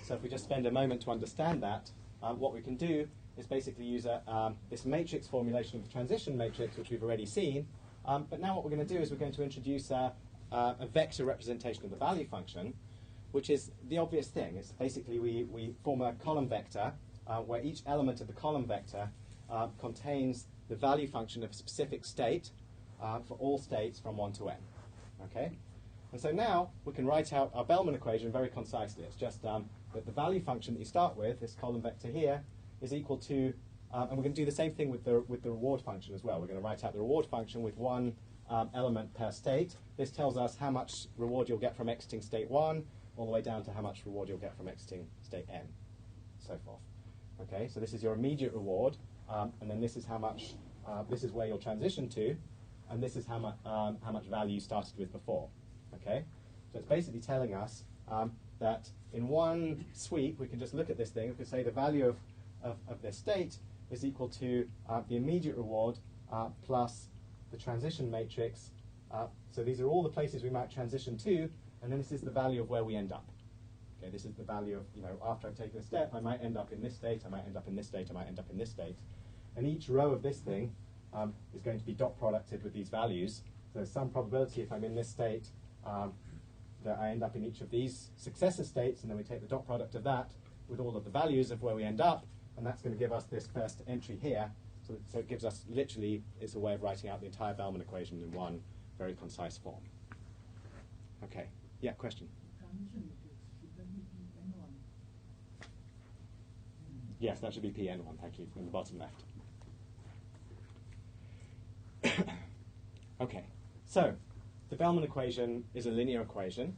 So if we just spend a moment to understand that, what we can do is basically use this matrix formulation of the transition matrix, which we've already seen. But now what we're going to do is we're going to introduce a vector representation of the value function, which is the obvious thing. It's basically we form a column vector where each element of the column vector contains the value function of a specific state for all states from 1 to n. Okay? And so now we can write out our Bellman equation very concisely. It's just that the value function that you start with, this column vector here, is equal to, and we're going to do the same thing with the reward function as well. We're going to write out the reward function with one element per state. This tells us how much reward you'll get from exiting state 1, all the way down to how much reward you'll get from exiting state n, so forth. Okay, so this is your immediate reward, and then this is how much, this is where you'll transition to, and this is how much value you started with before. Okay, so it's basically telling us that in one sweep, we can just look at this thing. We can say the value of this state is equal to the immediate reward plus the transition matrix. So these are all the places we might transition to, and then this is the value of where we end up. Okay, this is the value of, after I've taken a step, I might end up in this state, I might end up in this state, I might end up in this state. And each row of this thing is going to be dot producted with these values. So there's some probability if I'm in this state that I end up in each of these successor states, and then we take the dot product of that with all of the values of where we end up, and that's going to give us this first entry here. So it gives us, literally, it's a way of writing out the entire Bellman equation in one very concise form. Okay, yeah, question? Transition matrix, should that be Pn1? Yes, that should be Pn1, thank you, in the bottom left. Okay, so the Bellman equation is a linear equation.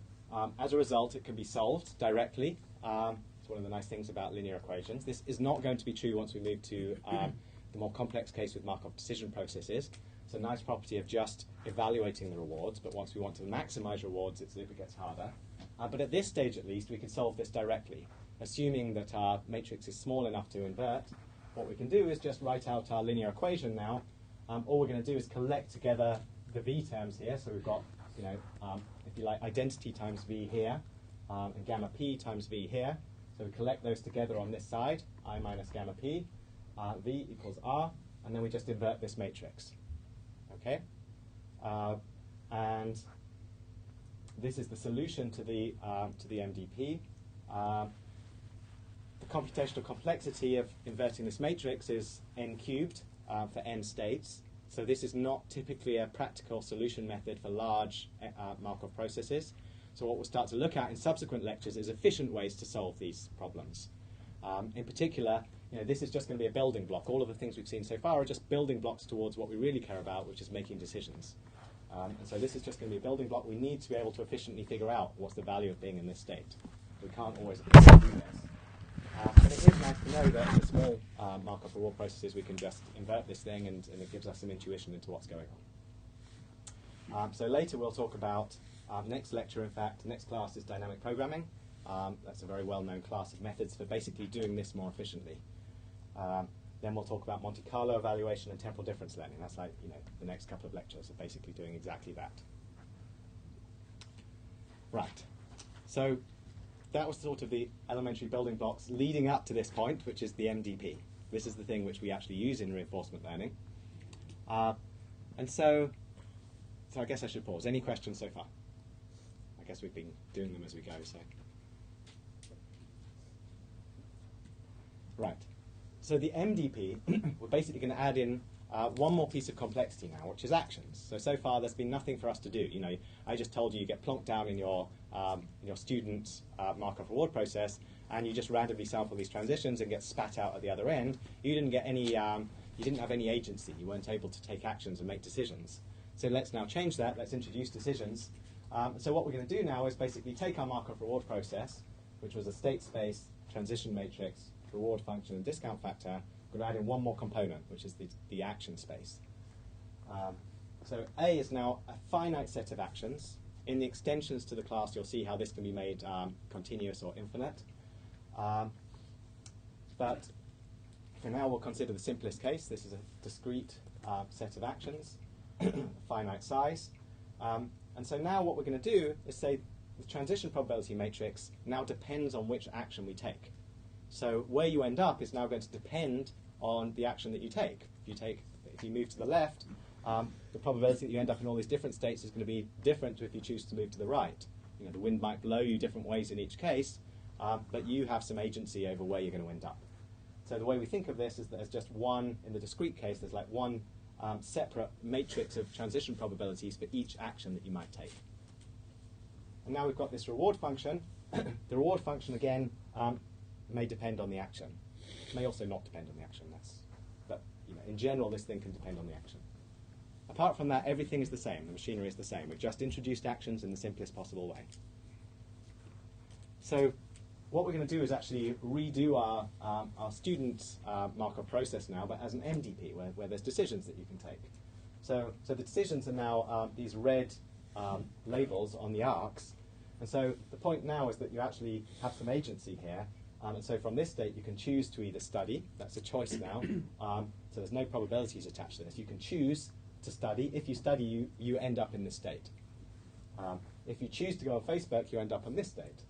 As a result, it can be solved directly. It's one of the nice things about linear equations. This is not going to be true once we move to the more complex case with Markov decision processes. It's a nice property of just evaluating the rewards, but once we want to maximize rewards, it gets harder. But at this stage, at least, we can solve this directly. Assuming that our matrix is small enough to invert, what we can do is just write out our linear equation now. All we're going to do is collect together the v terms here. So we've got, if you like, identity times v here, and gamma p times v here. So we collect those together on this side, I minus gamma p, v equals r, and then we just invert this matrix. Okay? And this is the solution to the MDP. The computational complexity of inverting this matrix is n cubed for n states. So this is not typically a practical solution method for large Markov processes. So what we'll start to look at in subsequent lectures is efficient ways to solve these problems. In particular, this is just going to be a building block. All of the things we've seen so far are just building blocks towards what we really care about, which is making decisions. And so this is just going to be a building block. We need to be able to efficiently figure out what's the value of being in this state. We can't always do this. But it is nice to know that for small Markov reward processes, we can just invert this thing, and it gives us some intuition into what's going on. So later we'll talk about, next lecture, in fact, next class is dynamic programming. That's a very well-known class of methods for basically doing this more efficiently. Then we'll talk about Monte Carlo evaluation and temporal difference learning. That's like, the next couple of lectures are basically doing exactly that. Right. So that was sort of the elementary building blocks leading up to this point, which is the MDP. This is the thing which we actually use in reinforcement learning. And so I guess I should pause. Any questions so far? I guess we've been doing them as we go, so. Right. So the MDP, we're basically going to add in one more piece of complexity now, which is actions. So far there's been nothing for us to do. I just told you get plonked down in your student Markov reward process, and you just randomly sample these transitions and get spat out at the other end. You didn't get any. You didn't have any agency. You weren't able to take actions and make decisions. So let's now change that. Let's introduce decisions. So what we're going to do now is basically take our Markov reward process, which was a state space, transition matrix, reward function, and discount factor. We're going to add in one more component, which is the action space. So A is now a finite set of actions. In the extensions to the class, you'll see how this can be made continuous or infinite. But for now, we'll consider the simplest case. This is a discrete set of actions, finite size. And so now what we're going to do is say the transition probability matrix now depends on which action we take. So where you end up is now going to depend on the action that you take. If you move to the left, the probability that you end up in all these different states is going to be different to if you choose to move to the right. The wind might blow you different ways in each case, but you have some agency over where you're going to end up. So the way we think of this is that there's just one, in the discrete case, there's like one separate matrix of transition probabilities for each action that you might take. And now we've got this reward function. The reward function, again, may depend on the action. It may also not depend on the action. But in general, this thing can depend on the action. Apart from that, everything is the same. The machinery is the same. We've just introduced actions in the simplest possible way. So what we're going to do is actually redo our student Markov process now, but as an MDP, where there's decisions that you can take. So the decisions are now these red labels on the arcs. And so the point now is that you actually have some agency here. And so from this state, you can choose to either study. That's a choice now. So there's no probabilities attached to this. You can choose to study. If you study, you end up in this state. If you choose to go on Facebook, you end up in this state.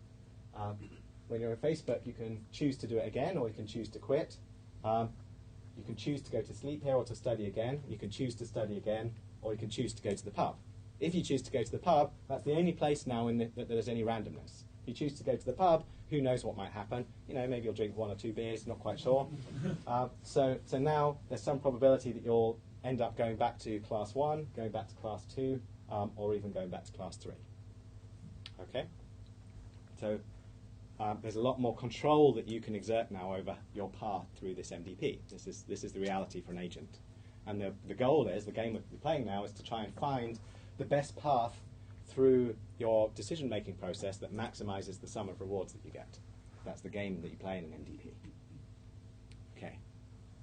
When you're on Facebook, you can choose to do it again, or you can choose to quit. You can choose to go to sleep here or to study again. You can choose to study again, or you can choose to go to the pub. If you choose to go to the pub, that's the only place now that there's any randomness. If you choose to go to the pub, who knows what might happen? You know, maybe you'll drink 1 or 2 beers, not quite sure. So now there's some probability that you'll end up going back to class 1, going back to class 2, or even going back to class 3. Okay? So there's a lot more control that you can exert now over your path through this MDP. This is the reality for an agent. And the goal is, the game we're playing now, is to try and find the best path through your decision-making process that maximizes the sum of rewards that you get. That's the game that you play in an MDP. Okay.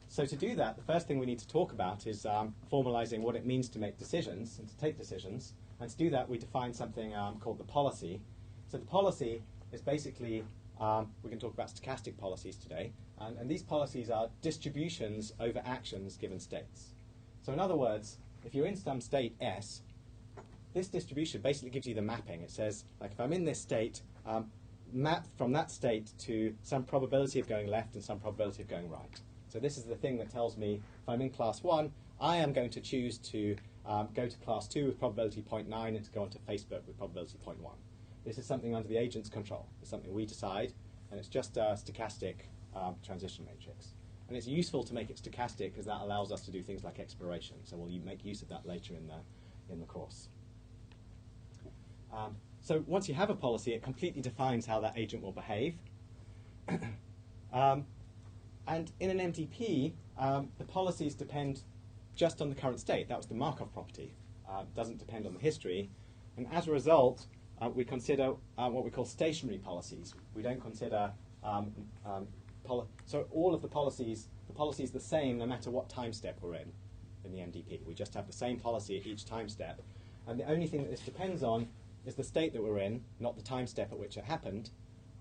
So to do that, the first thing we need to talk about is formalizing what it means to make decisions and to take decisions. And to do that, we define something called the policy. So the policy is basically, we can talk about stochastic policies today, and these policies are distributions over actions given states. So in other words, if you're in some state S, this distribution basically gives you the mapping. It says, like, if I'm in this state, map from that state to some probability of going left and some probability of going right. So this is the thing that tells me if I'm in class 1, I am going to choose to go to class 2 with probability 0.9 and to go onto Facebook with probability 0.1. This is something under the agent's control. It's something we decide, and it's just a stochastic transition matrix. And it's useful to make it stochastic because that allows us to do things like exploration. So we'll make use of that later in the course. So once you have a policy, it completely defines how that agent will behave. And in an MDP, the policies depend just on the current state. That was the Markov property. It doesn't depend on the history. And as a result, we consider what we call stationary policies. We don't consider so all of the policies the same no matter what time step we're in the MDP. We just have the same policy at each time step. And the only thing that this depends on is the state that we're in, not the time step at which it happened.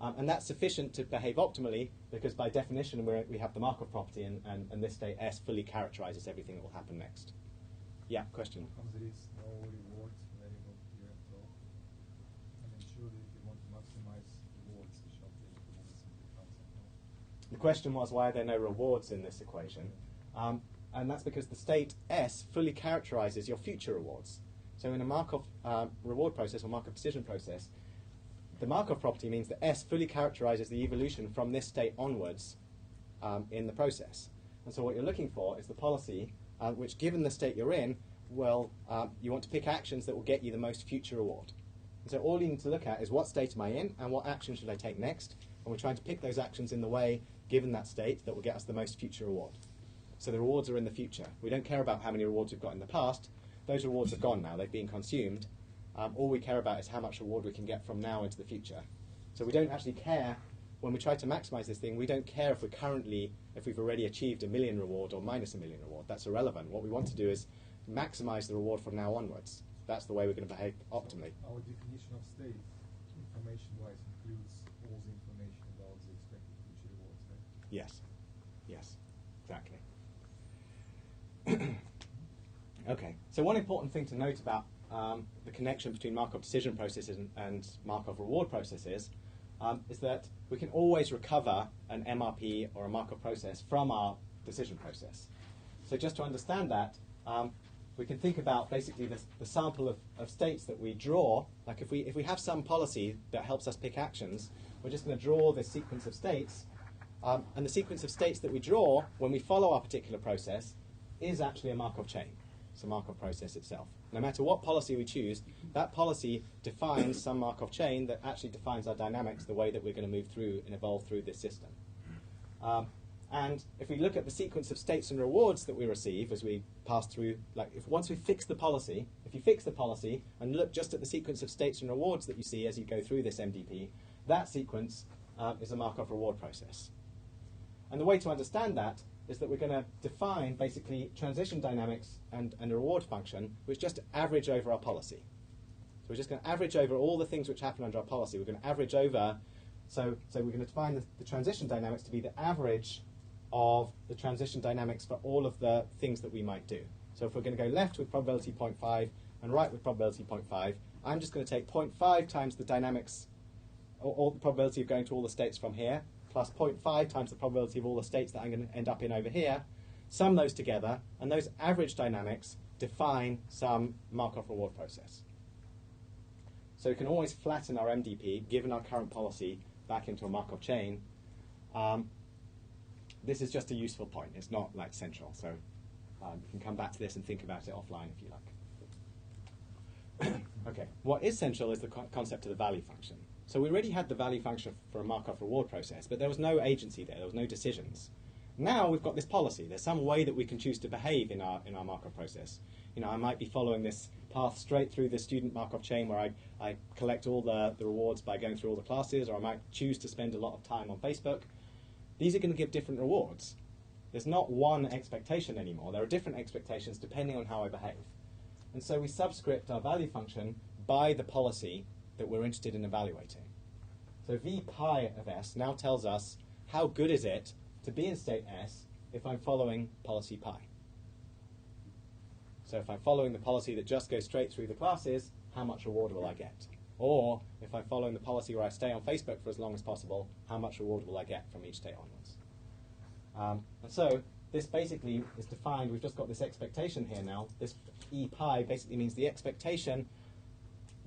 And that's sufficient to behave optimally because by definition we have the Markov property and this state S fully characterizes everything that will happen next. Yeah, question? There is no rewards variable here at all. And then surely if you want to maximize rewards, you shall take the one simple concept. The question was, why are there no rewards in this equation? And that's because the state S fully characterizes your future rewards. So in a Markov reward process or Markov decision process, the Markov property means that S fully characterizes the evolution from this state onwards in the process. And so what you're looking for is the policy which, given the state you're in, you want to pick actions that will get you the most future reward. And so all you need to look at is what state am I in and what action should I take next. And we're trying to pick those actions in the way, given that state, that will get us the most future reward. So the rewards are in the future. We don't care about how many rewards we've got in the past. Those rewards are gone now. They've been consumed. All we care about is how much reward we can get from now into the future. So we don't actually care, when we try to maximize this thing, we don't care if we've already achieved 1 million reward or minus 1 million reward. That's irrelevant. What we want to do is maximize the reward from now onwards. That's the way we're going to behave optimally. Our definition of state, information-wise, includes all the information about the expected future rewards, right? Yes. Yes. Exactly. Okay. So one important thing to note about the connection between Markov decision processes and Markov reward processes is that we can always recover an MRP or a Markov process from our decision process. So just to understand that, we can think about basically the sample of states that we draw. Like if we have some policy that helps us pick actions, we're just going to draw this sequence of states. And the sequence of states that we draw when we follow our particular process is actually a Markov chain. It's a Markov process itself. No matter what policy we choose, that policy defines some Markov chain that actually defines our dynamics, the way that we're going to move through and evolve through this system. And if we look at the sequence of states and rewards that we receive as we pass through, like once we fix the policy, if you fix the policy and look just at the sequence of states and rewards that you see as you go through this MDP, that sequence is a Markov reward process. And the way to understand that is that we're going to define basically transition dynamics and a reward function which just average over our policy. So we're just going to average over all the things which happen under our policy. We're going to average over, so we're going to define the transition dynamics to be the average of the transition dynamics for all of the things that we might do. So if we're going to go left with probability 0.5 and right with probability 0.5, I'm just going to take 0.5 times the dynamics, or the probability of going to all the states from here, plus 0.5 times the probability of all the states that I'm going to end up in over here, sum those together, and those average dynamics define some Markov reward process. So we can always flatten our MDP, given our current policy, back into a Markov chain. This is just a useful point. It's not like central, so you can come back to this and think about it offline if you like. Okay, what is central is the concept of the value function. So we already had the value function for a Markov reward process, but there was no agency there was no decisions. Now we've got this policy. There's some way that we can choose to behave in our Markov process. You know, I might be following this path straight through the student Markov chain where I collect all the rewards by going through all the classes, or I might choose to spend a lot of time on Facebook. These are going to give different rewards. There's not one expectation anymore. There are different expectations depending on how I behave. And so we subscript our value function by the policy that we're interested in evaluating. So v pi of s now tells us how good is it to be in state s if I'm following policy pi. So if I'm following the policy that just goes straight through the classes, how much reward will I get? Or if I'm following the policy where I stay on Facebook for as long as possible, how much reward will I get from each state onwards? And so this basically is defined. We've just got this expectation here now. This e pi basically means the expectation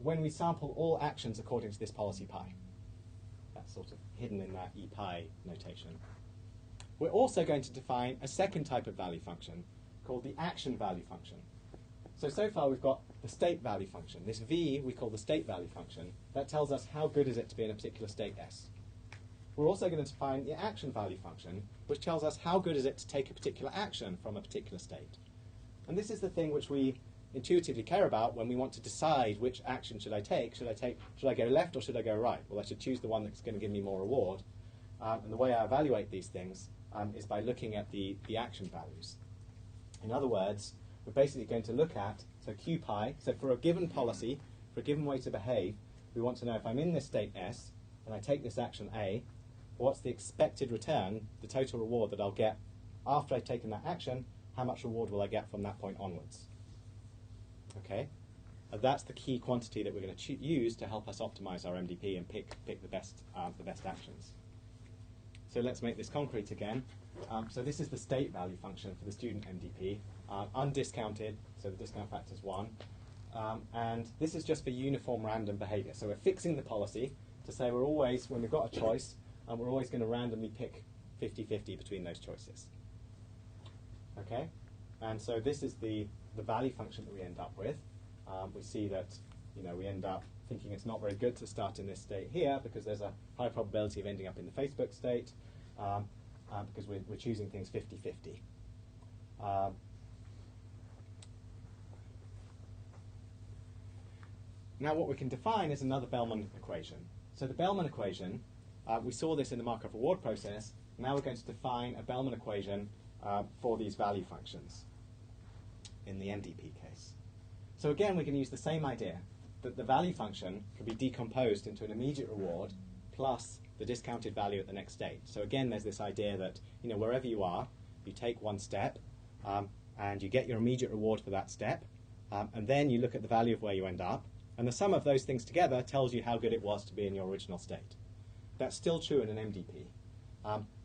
when we sample all actions according to this policy pi. That's sort of hidden in that e pi notation. We're also going to define a second type of value function called the action value function. So far we've got the state value function. This v we call the state value function. That tells us how good is it to be in a particular state s. We're also going to define the action value function, which tells us how good is it to take a particular action from a particular state. And this is the thing which we intuitively care about when we want to decide which action should I take. Should I go left or should I go right? Well, I should choose the one that's going to give me more reward. And the way I evaluate these things is by looking at the action values. In other words, we're basically going to look at, so q pi, so for a given policy, for a given way to behave, we want to know if I'm in this state S and I take this action A, what's the expected return, the total reward that I'll get after I've taken that action, how much reward will I get from that point onwards? Okay, that's the key quantity that we're going to use to help us optimize our MDP and pick the best actions. So let's make this concrete again. So this is the state value function for the student MDP, undiscounted, so the discount factor is 1. And this is just for uniform random behavior. So we're fixing the policy to say we're always, when we've got a choice, we're always going to randomly pick 50-50 between those choices. Okay? And so this is the value function that we end up with. We see that we end up thinking it's not very good to start in this state here because there's a high probability of ending up in the Facebook state because we're choosing things 50-50. Now what we can define is another Bellman equation. So the Bellman equation, we saw this in the Markov reward process. Now we're going to define a Bellman equation for these value functions in the MDP case. So again, we can use the same idea, that the value function can be decomposed into an immediate reward plus the discounted value at the next state. So again, there's this idea that wherever you are, you take one step and you get your immediate reward for that step, and then you look at the value of where you end up, and the sum of those things together tells you how good it was to be in your original state. That's still true in an MDP.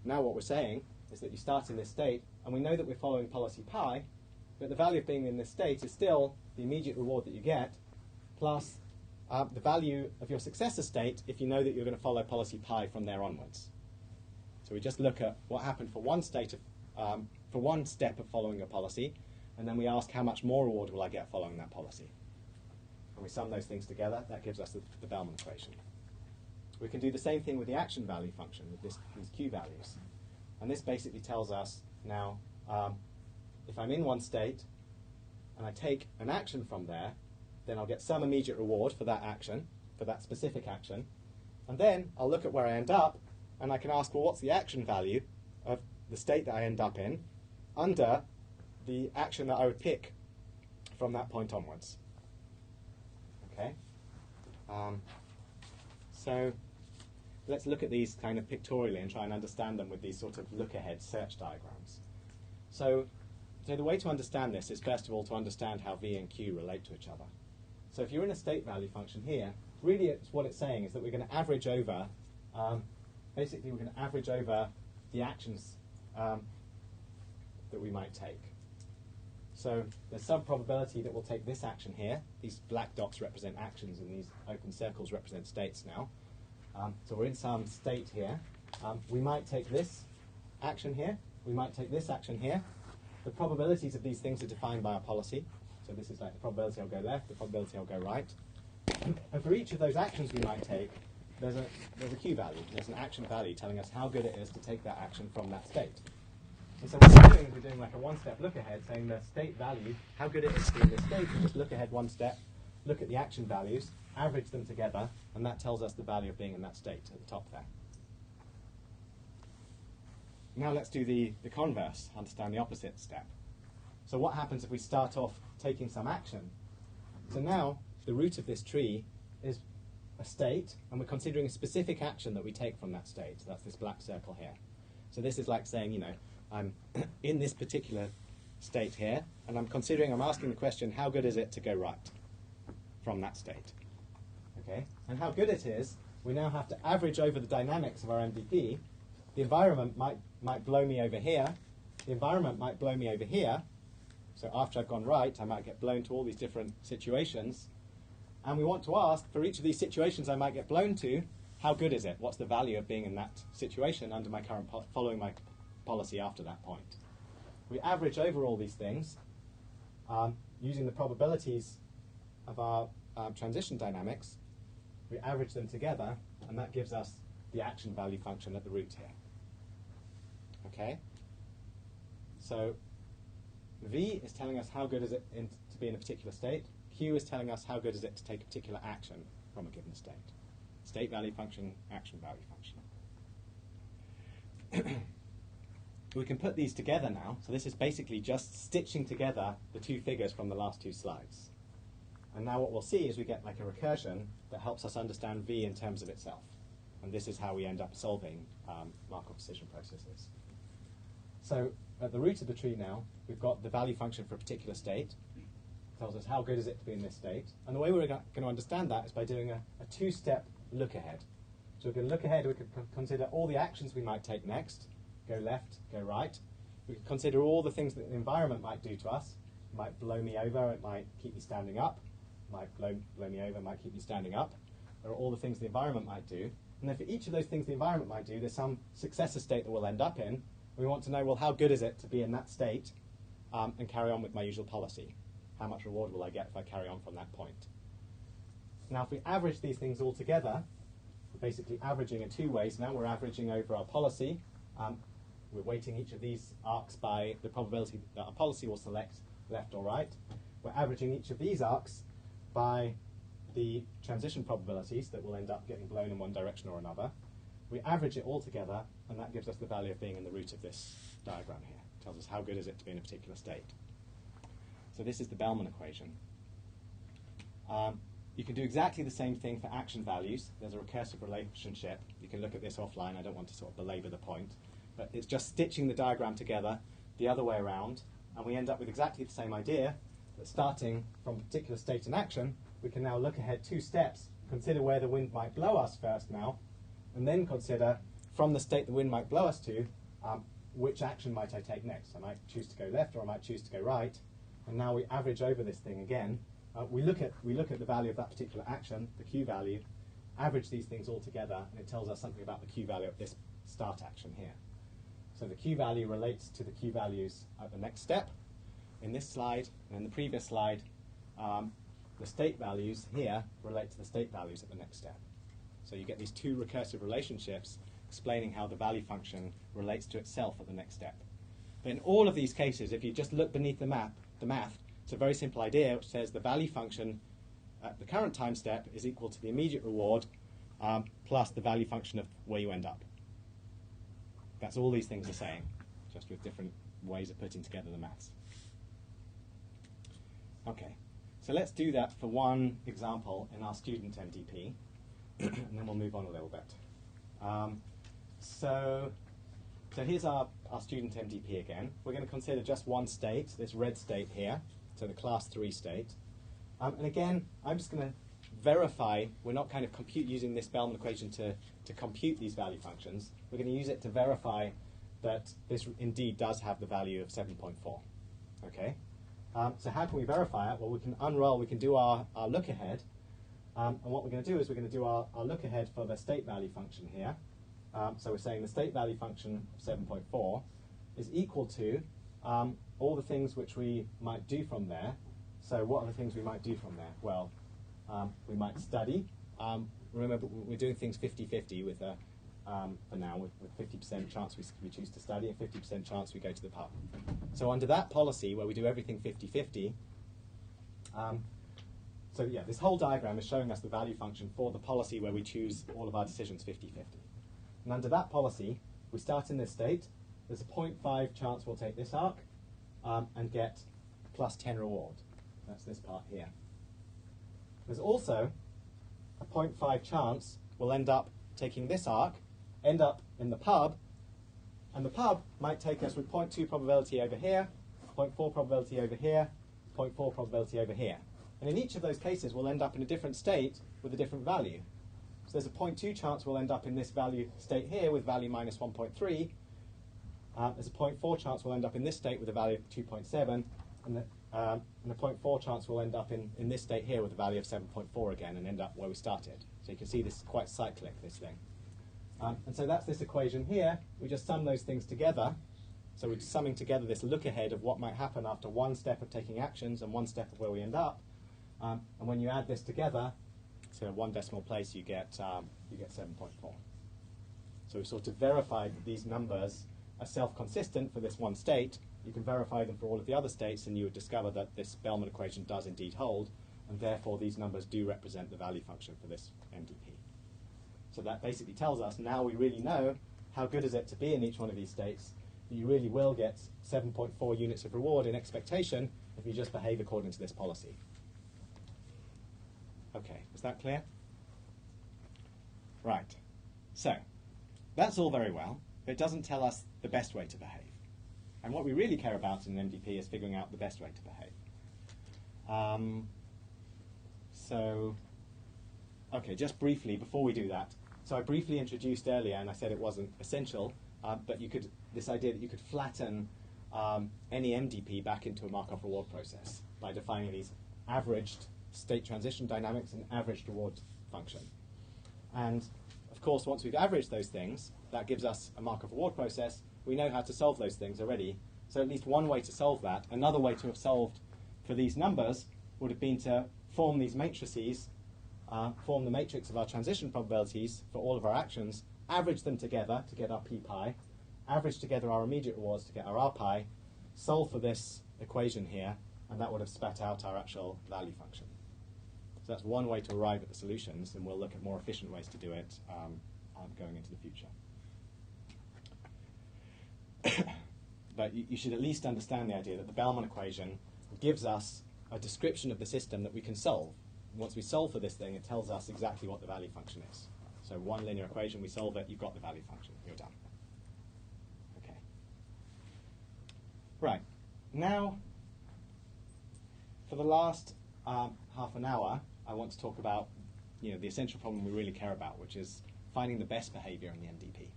Now what we're saying is that you start in this state, and we know that we're following policy pi, but the value of being in this state is still the immediate reward that you get, plus the value of your successor state if you know that you're going to follow policy pi from there onwards. So we just look at what happened for one state of, for one step of following a policy, and then we ask how much more reward will I get following that policy. And we sum those things together. That gives us the Bellman equation. We can do the same thing with the action value function, with these Q values. And this basically tells us now, if I'm in one state and I take an action from there, then I'll get some immediate reward for that action, for that specific action. And then I'll look at where I end up, and I can ask, well, what's the action value of the state that I end up in under the action that I would pick from that point onwards? Okay? So let's look at these kind of pictorially and try and understand them with these sort of look-ahead search diagrams. So the way to understand this is, first of all, to understand how V and Q relate to each other. So if you're in a state value function here, really what it's saying is that we're going to average over, basically we're going to average over the actions that we might take. So there's some probability that we'll take this action here. These black dots represent actions and these open circles represent states now. So we're in some state here. We might take this action here. We might take this action here. The probabilities of these things are defined by our policy. So this is like the probability I'll go left, the probability I'll go right. And for each of those actions we might take, there's a Q value. There's an action value telling us how good it is to take that action from that state. And so what we're doing is we're doing like a one-step look ahead, saying the state value, how good it is to be in this state. We just look ahead one step, look at the action values, average them together, and that tells us the value of being in that state at the top there. Now let's do the converse, understand the opposite step. So what happens if we start off taking some action? So now the root of this tree is a state, and we're considering a specific action that we take from that state. So that's this black circle here. So this is like saying, you know, I'm in this particular state here, and I'm asking the question, how good is it to go right from that state? Okay, and how good it is, we now have to average over the dynamics of our MVP. The environment might blow me over here. The environment might blow me over here. So after I've gone right, I might get blown to all these different situations. And we want to ask, for each of these situations I might get blown to, how good is it? What's the value of being in that situation under my current following my policy after that point? We average over all these things using the probabilities of our transition dynamics. We average them together, and that gives us the action value function at the root here. Okay? So V is telling us how good is it to be in a particular state. Q is telling us how good is it to take a particular action from a given state. State value function, action value function. We can put these together now. So this is basically just stitching together the two figures from the last two slides. And now what we'll see is we get like a recursion that helps us understand V in terms of itself. And this is how we end up solving Markov decision processes. So at the root of the tree now, we've got the value function for a particular state. It tells us how good is it to be in this state. And the way we're going to understand that is by doing a two-step look ahead. So we can look ahead, we can consider all the actions we might take next. Go left, go right. We can consider all the things that the environment might do to us. It might blow me over, it might keep me standing up. It might blow me over, it might keep me standing up. There are all the things the environment might do. And then for each of those things the environment might do, there's some successor state that we'll end up in. We want to know, well, how good is it to be in that state and carry on with my usual policy? How much reward will I get if I carry on from that point? Now, if we average these things all together, we're basically averaging in two ways. Now we're averaging over our policy. We're weighting each of these arcs by the probability that our policy will select left or right. We're averaging each of these arcs by the transition probabilities that will end up getting blown in one direction or another. We average it all together, and that gives us the value of being in the root of this diagram here. It tells us how good is it to be in a particular state. So this is the Bellman equation. You can do exactly the same thing for action values. There's a recursive relationship. You can look at this offline. I don't want to sort of belabor the point. But it's just stitching the diagram together the other way around, and we end up with exactly the same idea, that starting from a particular state in action, we can now look ahead two steps, consider where the wind might blow us first now, and then consider, from the state the wind might blow us to, which action might I take next? I might choose to go left, or I might choose to go right. And now we average over this thing again. We look at the value of that particular action, the Q value, average these things all together, and it tells us something about the Q value of this start action here. So the Q value relates to the Q values at the next step in this slide, and in the previous slide, the state values here relate to the state values at the next step. So you get these two recursive relationships explaining how the value function relates to itself at the next step. But in all of these cases, if you just look beneath the math, it's a very simple idea which says the value function at the current time step is equal to the immediate reward plus the value function of where you end up. That's all these things are saying, just with different ways of putting together the maths. Okay, so let's do that for one example in our student MDP, and then we'll move on a little bit. So here's our student MDP again. We're going to consider just one state, this red state here, so the class 3 state. And again, I'm just going to verify, we're not kind of using this Bellman equation to compute these value functions. We're going to use it to verify that this indeed does have the value of 7.4. Okay? So how can we verify it? Well, we can unroll, we can do our look ahead. And what we're going to do is we're going to do our look ahead for the state value function here. So we're saying the state value function of 7.4 is equal to all the things which we might do from there. So what are the things we might do from there? Well, we might study. Remember, we're doing things 50-50 with for now, with 50% chance we choose to study and 50% chance we go to the pub. So under that policy, where we do everything 50-50, so yeah, this whole diagram is showing us the value function for the policy where we choose all of our decisions 50-50. And under that policy, we start in this state. There's a 0.5 chance we'll take this arc and get plus 10 reward. That's this part here. There's also a 0.5 chance we'll end up taking this arc, end up in the pub, and the pub might take us with 0.2 probability over here, 0.4 probability over here, 0.4 probability over here. And in each of those cases, we'll end up in a different state with a different value. So there's a 0.2 chance we'll end up in this value state here with value minus 1.3. There's a 0.4 chance we'll end up in this state with a value of 2.7. And a 0.4 chance we'll end up in this state here with a value of 7.4 again and end up where we started. So you can see this is quite cyclic, this thing. And so that's this equation here. We just sum those things together. So we're summing together this look ahead of what might happen after one step of taking actions and one step of where we end up. And when you add this together to one decimal place, you get 7.4. So we've sort of verified that these numbers are self-consistent for this one state. You can verify them for all of the other states, and you would discover that this Bellman equation does indeed hold, and therefore these numbers do represent the value function for this MDP. So that basically tells us now we really know how good is it to be in each one of these states. You really will get 7.4 units of reward in expectation if you just behave according to this policy. Okay, is that clear? Right. So, that's all very well, but it doesn't tell us the best way to behave. And what we really care about in an MDP is figuring out the best way to behave. Okay, just briefly, before we do that, so I briefly introduced earlier, and I said it wasn't essential, but this idea that you could flatten any MDP back into a Markov reward process by defining these averaged state transition dynamics and averaged reward function. And of course, once we've averaged those things, that gives us a Markov reward process. We know how to solve those things already. So at least one way to solve that, another way to have solved for these numbers would have been to form these matrices, form the matrix of our transition probabilities for all of our actions, average them together to get our p pi, average together our immediate rewards to get our r pi, solve for this equation here, and that would have spat out our actual value function. So that's one way to arrive at the solutions, and we'll look at more efficient ways to do it going into the future. But you should at least understand the idea that the Bellman equation gives us a description of the system that we can solve. And once we solve for this thing, it tells us exactly what the value function is. So one linear equation, we solve it, you've got the value function, you're done. Okay. Right. Now, for the last half an hour, I want to talk about the essential problem we really care about, which is finding the best behavior in the MDP.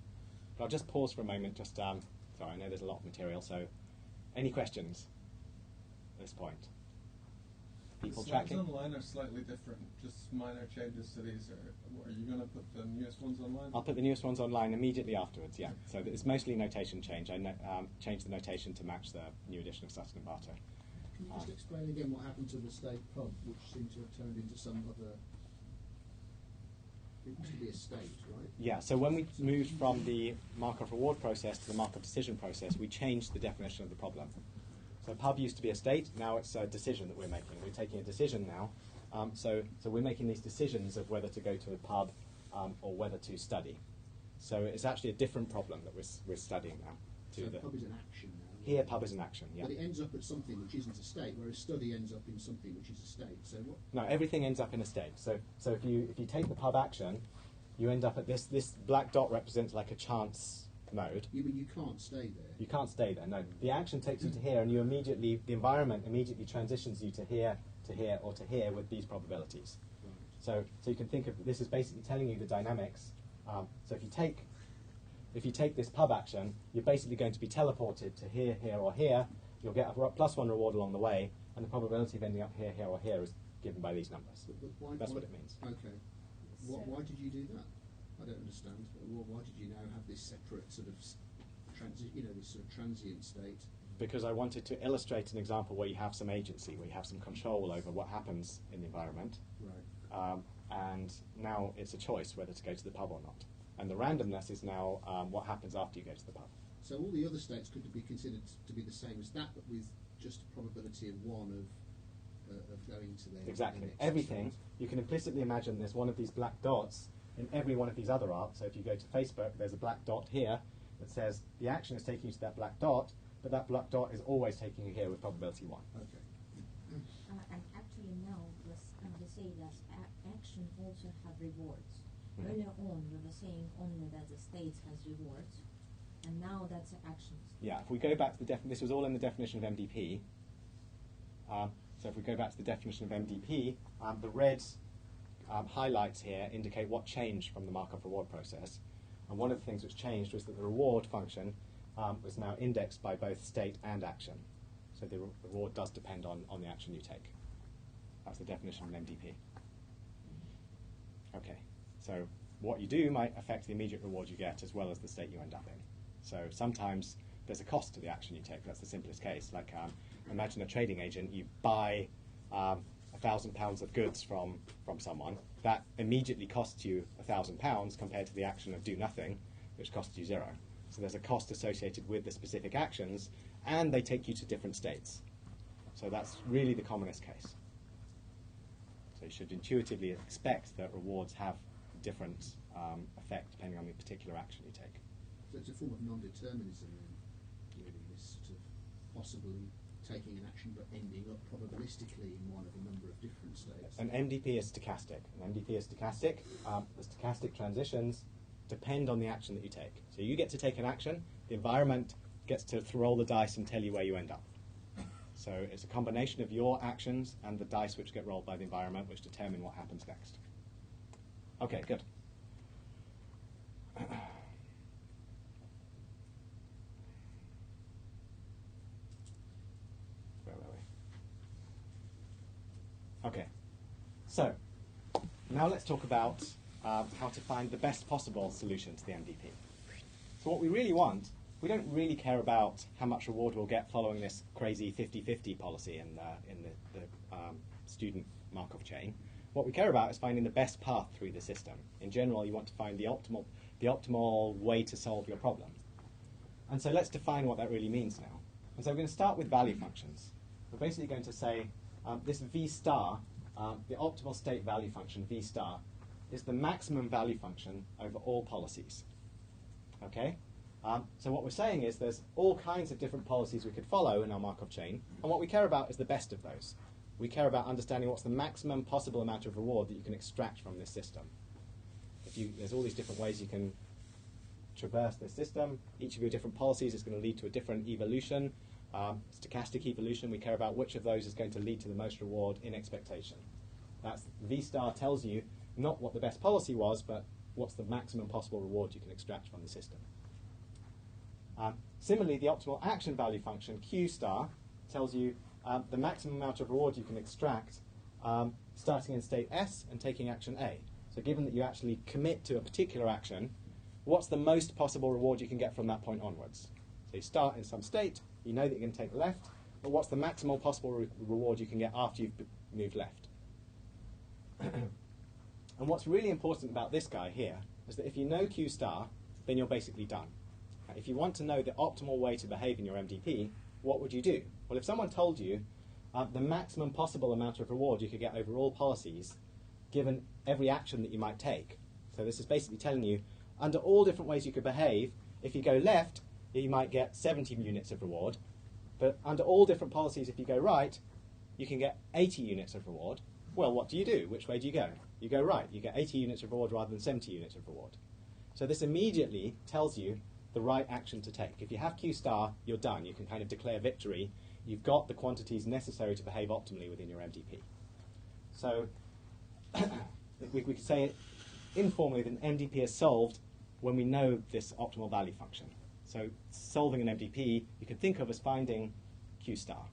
But I'll just pause for a moment, sorry, I know there's a lot of material, so any questions at this point? People the tracking? slides online are slightly different, just minor changes to these. Are you going to put the newest ones online? I'll put the newest ones online immediately afterwards, yeah. So it's mostly notation change. I changed the notation to match the new edition of Sutton and Bartow. Can you just explain again what happened to the state pub, which seemed to have turned into some other It used to be a state, right? Yeah, so when we moved from the Markov reward process to the Markov decision process, we changed the definition of the problem. So pub used to be a state, now it's a decision that we're making. We're taking a decision now. So we're making these decisions of whether to go to a pub or whether to study. So it's actually a different problem that we're studying now. So pub is an action now. Here, pub is an action, yeah. But it ends up at something which isn't a state, whereas study ends up in something which is a state. So what? No, everything ends up in a state. So if you take the pub action, you end up at this black dot represents like a chance mode. You mean you can't stay there? You can't stay there, no. The action takes you to here, and the environment immediately transitions you to here, or to here with these probabilities. Right. So you can think of this as basically telling you the dynamics. So if you take this pub action, you're basically going to be teleported to here, here, or here. You'll get a +1 reward along the way, and the probability of ending up here, here, or here is given by these numbers. But That's what it means. Okay. Why did you do that? I don't understand. Why did you now have this separate sort of this sort of transient state? Because I wanted to illustrate an example where you have some agency, where you have some control over what happens in the environment. Right. And now it's a choice whether to go to the pub or not. And the randomness is now what happens after you go to the pub. So all the other states could be considered to be the same as that, but with just a probability of 1 of going to their Exactly. their next Everything, state. you can implicitly imagine there's one of these black dots in every one of these other arcs. So if you go to Facebook, there's a black dot here that says the action is taking you to that black dot, but that black dot is always taking you here with probability 1. Okay. And actually now, they say that action also have rewards. Mhm. Earlier on, we were saying only that the state has rewards, and now that's the actions. Yeah, if we go back to this was all in the definition of MDP. So if we go back to the definition of MDP, the red highlights here indicate what changed from the Markov reward process. And one of the things which changed was that the reward function was now indexed by both state and action. So the reward does depend on the action you take. That's the definition of an MDP. Okay, so what you do might affect the immediate reward you get as well as the state you end up in. So sometimes there's a cost to the action you take. That's the simplest case. Like imagine a trading agent, you buy £1,000 of goods from someone. That immediately costs you £1,000 compared to the action of do nothing, which costs you 0. So there's a cost associated with the specific actions, and they take you to different states. So that's really the commonest case. So you should intuitively expect that rewards have different effect depending on the particular action you take. So it's a form of non-determinism, then, really, this sort of possibly taking an action but ending up probabilistically in one of a number of different states. An MDP is stochastic. The stochastic transitions depend on the action that you take. So you get to take an action, the environment gets to roll the dice and tell you where you end up. So it's a combination of your actions and the dice which get rolled by the environment which determine what happens next. Okay, good. Where were we? Okay, so now let's talk about how to find the best possible solution to the MDP. So what we really want, we don't really care about how much reward we'll get following this crazy 50-50 policy in the student Markov chain. What we care about is finding the best path through the system. In general, you want to find the optimal way to solve your problem. And so let's define what that really means now. And so we're going to start with value functions. We're basically going to say this V star, the optimal state value function, V star, is the maximum value function over all policies. Okay? So what we're saying is there's all kinds of different policies we could follow in our Markov chain, and what we care about is the best of those. We care about understanding what's the maximum possible amount of reward that you can extract from this system. There's all these different ways you can traverse this system. Each of your different policies is going to lead to a different evolution. Stochastic evolution, we care about which of those is going to lead to the most reward in expectation. That's V star tells you not what the best policy was, but what's the maximum possible reward you can extract from the system. Similarly, the optimal action value function, Q star, tells you the maximum amount of reward you can extract starting in state S and taking action A. So given that you actually commit to a particular action, what's the most possible reward you can get from that point onwards? So you start in some state, you know that you're going to take left, but what's the maximal possible reward you can get after you've moved left? And what's really important about this guy here is that if you know Q star, then you're basically done. If you want to know the optimal way to behave in your MDP, what would you do? Well, if someone told you the maximum possible amount of reward you could get over all policies, given every action that you might take. So this is basically telling you, under all different ways you could behave, if you go left, you might get 70 units of reward. But under all different policies, if you go right, you can get 80 units of reward. Well, what do you do? Which way do you go? You go right. You get 80 units of reward rather than 70 units of reward. So this immediately tells you the right action to take. If you have Q star, you're done. You can kind of declare victory. You've got the quantities necessary to behave optimally within your MDP. So we could say it informally that an MDP is solved when we know this optimal value function. So solving an MDP, you could think of as finding Q star.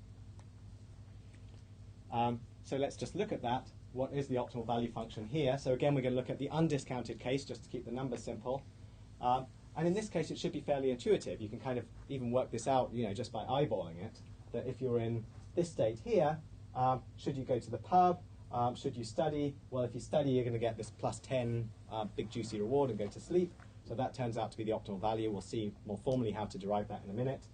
So let's just look at that. What is the optimal value function here? So again, we're going to look at the undiscounted case just to keep the numbers simple. And in this case, it should be fairly intuitive. You can kind of even work this out, just by eyeballing it. That if you're in this state here, should you go to the pub? Should you study? Well, if you study, you're going to get this plus 10 big juicy reward and go to sleep. So that turns out to be the optimal value. We'll see more formally how to derive that in a minute.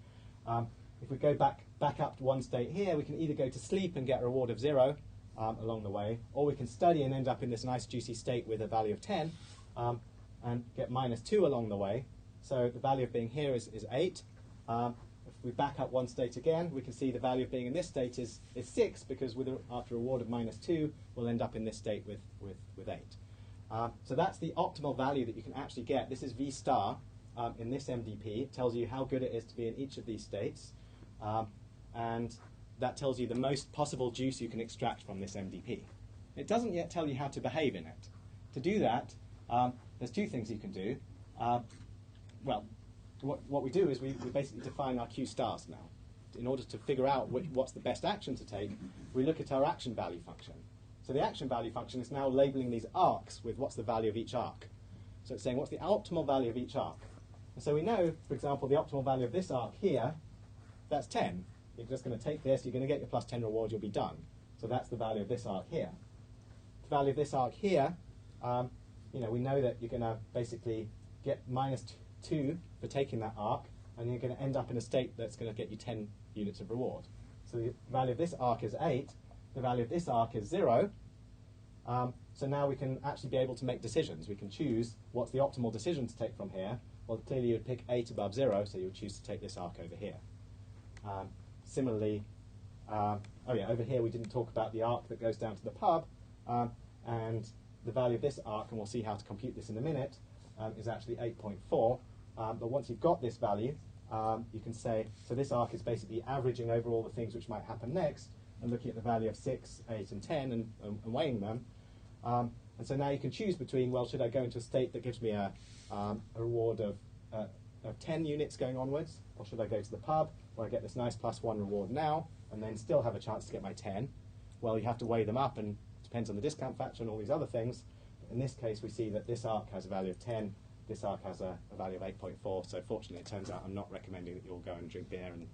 If we go back up to one state here, we can either go to sleep and get a reward of 0 along the way, or we can study and end up in this nice juicy state with a value of 10 and get minus 2 along the way. So the value of being here is 8. If we back up one state again, we can see the value of being in this state is 6, because after a reward of minus 2, we'll end up in this state with 8. So that's the optimal value that you can actually get. This is V star in this MDP. It tells you how good it is to be in each of these states. And that tells you the most possible juice you can extract from this MDP. It doesn't yet tell you how to behave in it. To do that, there's two things you can do. What we do is we basically define our Q stars now. In order to figure out what's the best action to take, we look at our action value function. So the action value function is now labeling these arcs with what's the value of each arc. So it's saying what's the optimal value of each arc. And so we know, for example, the optimal value of this arc here, that's 10. You're just going to take this, you're going to get your plus 10 reward, you'll be done. So that's the value of this arc here. The value of this arc here, we know that you're going to basically get minus 2 for taking that arc, and you're going to end up in a state that's going to get you 10 units of reward. So the value of this arc is 8, the value of this arc is 0. So now we can actually be able to make decisions. We can choose what's the optimal decision to take from here. Well, clearly you would pick 8 above 0, so you would choose to take this arc over here. Similarly, over here we didn't talk about the arc that goes down to the pub, and the value of this arc, and we'll see how to compute this in a minute, is actually 8.4. But once you've got this value, you can say, so this arc is basically averaging over all the things which might happen next, and looking at the value of 6, 8, and 10, and weighing them. And so now you can choose between, well, should I go into a state that gives me a reward of 10 units going onwards, or should I go to the pub, where I get this nice plus 1 reward now, and then still have a chance to get my 10? Well, you have to weigh them up, and it depends on the discount factor and all these other things. But in this case, we see that this arc has a value of 10, this arc has a value of 8.4, so fortunately it turns out I'm not recommending that you all go and drink beer and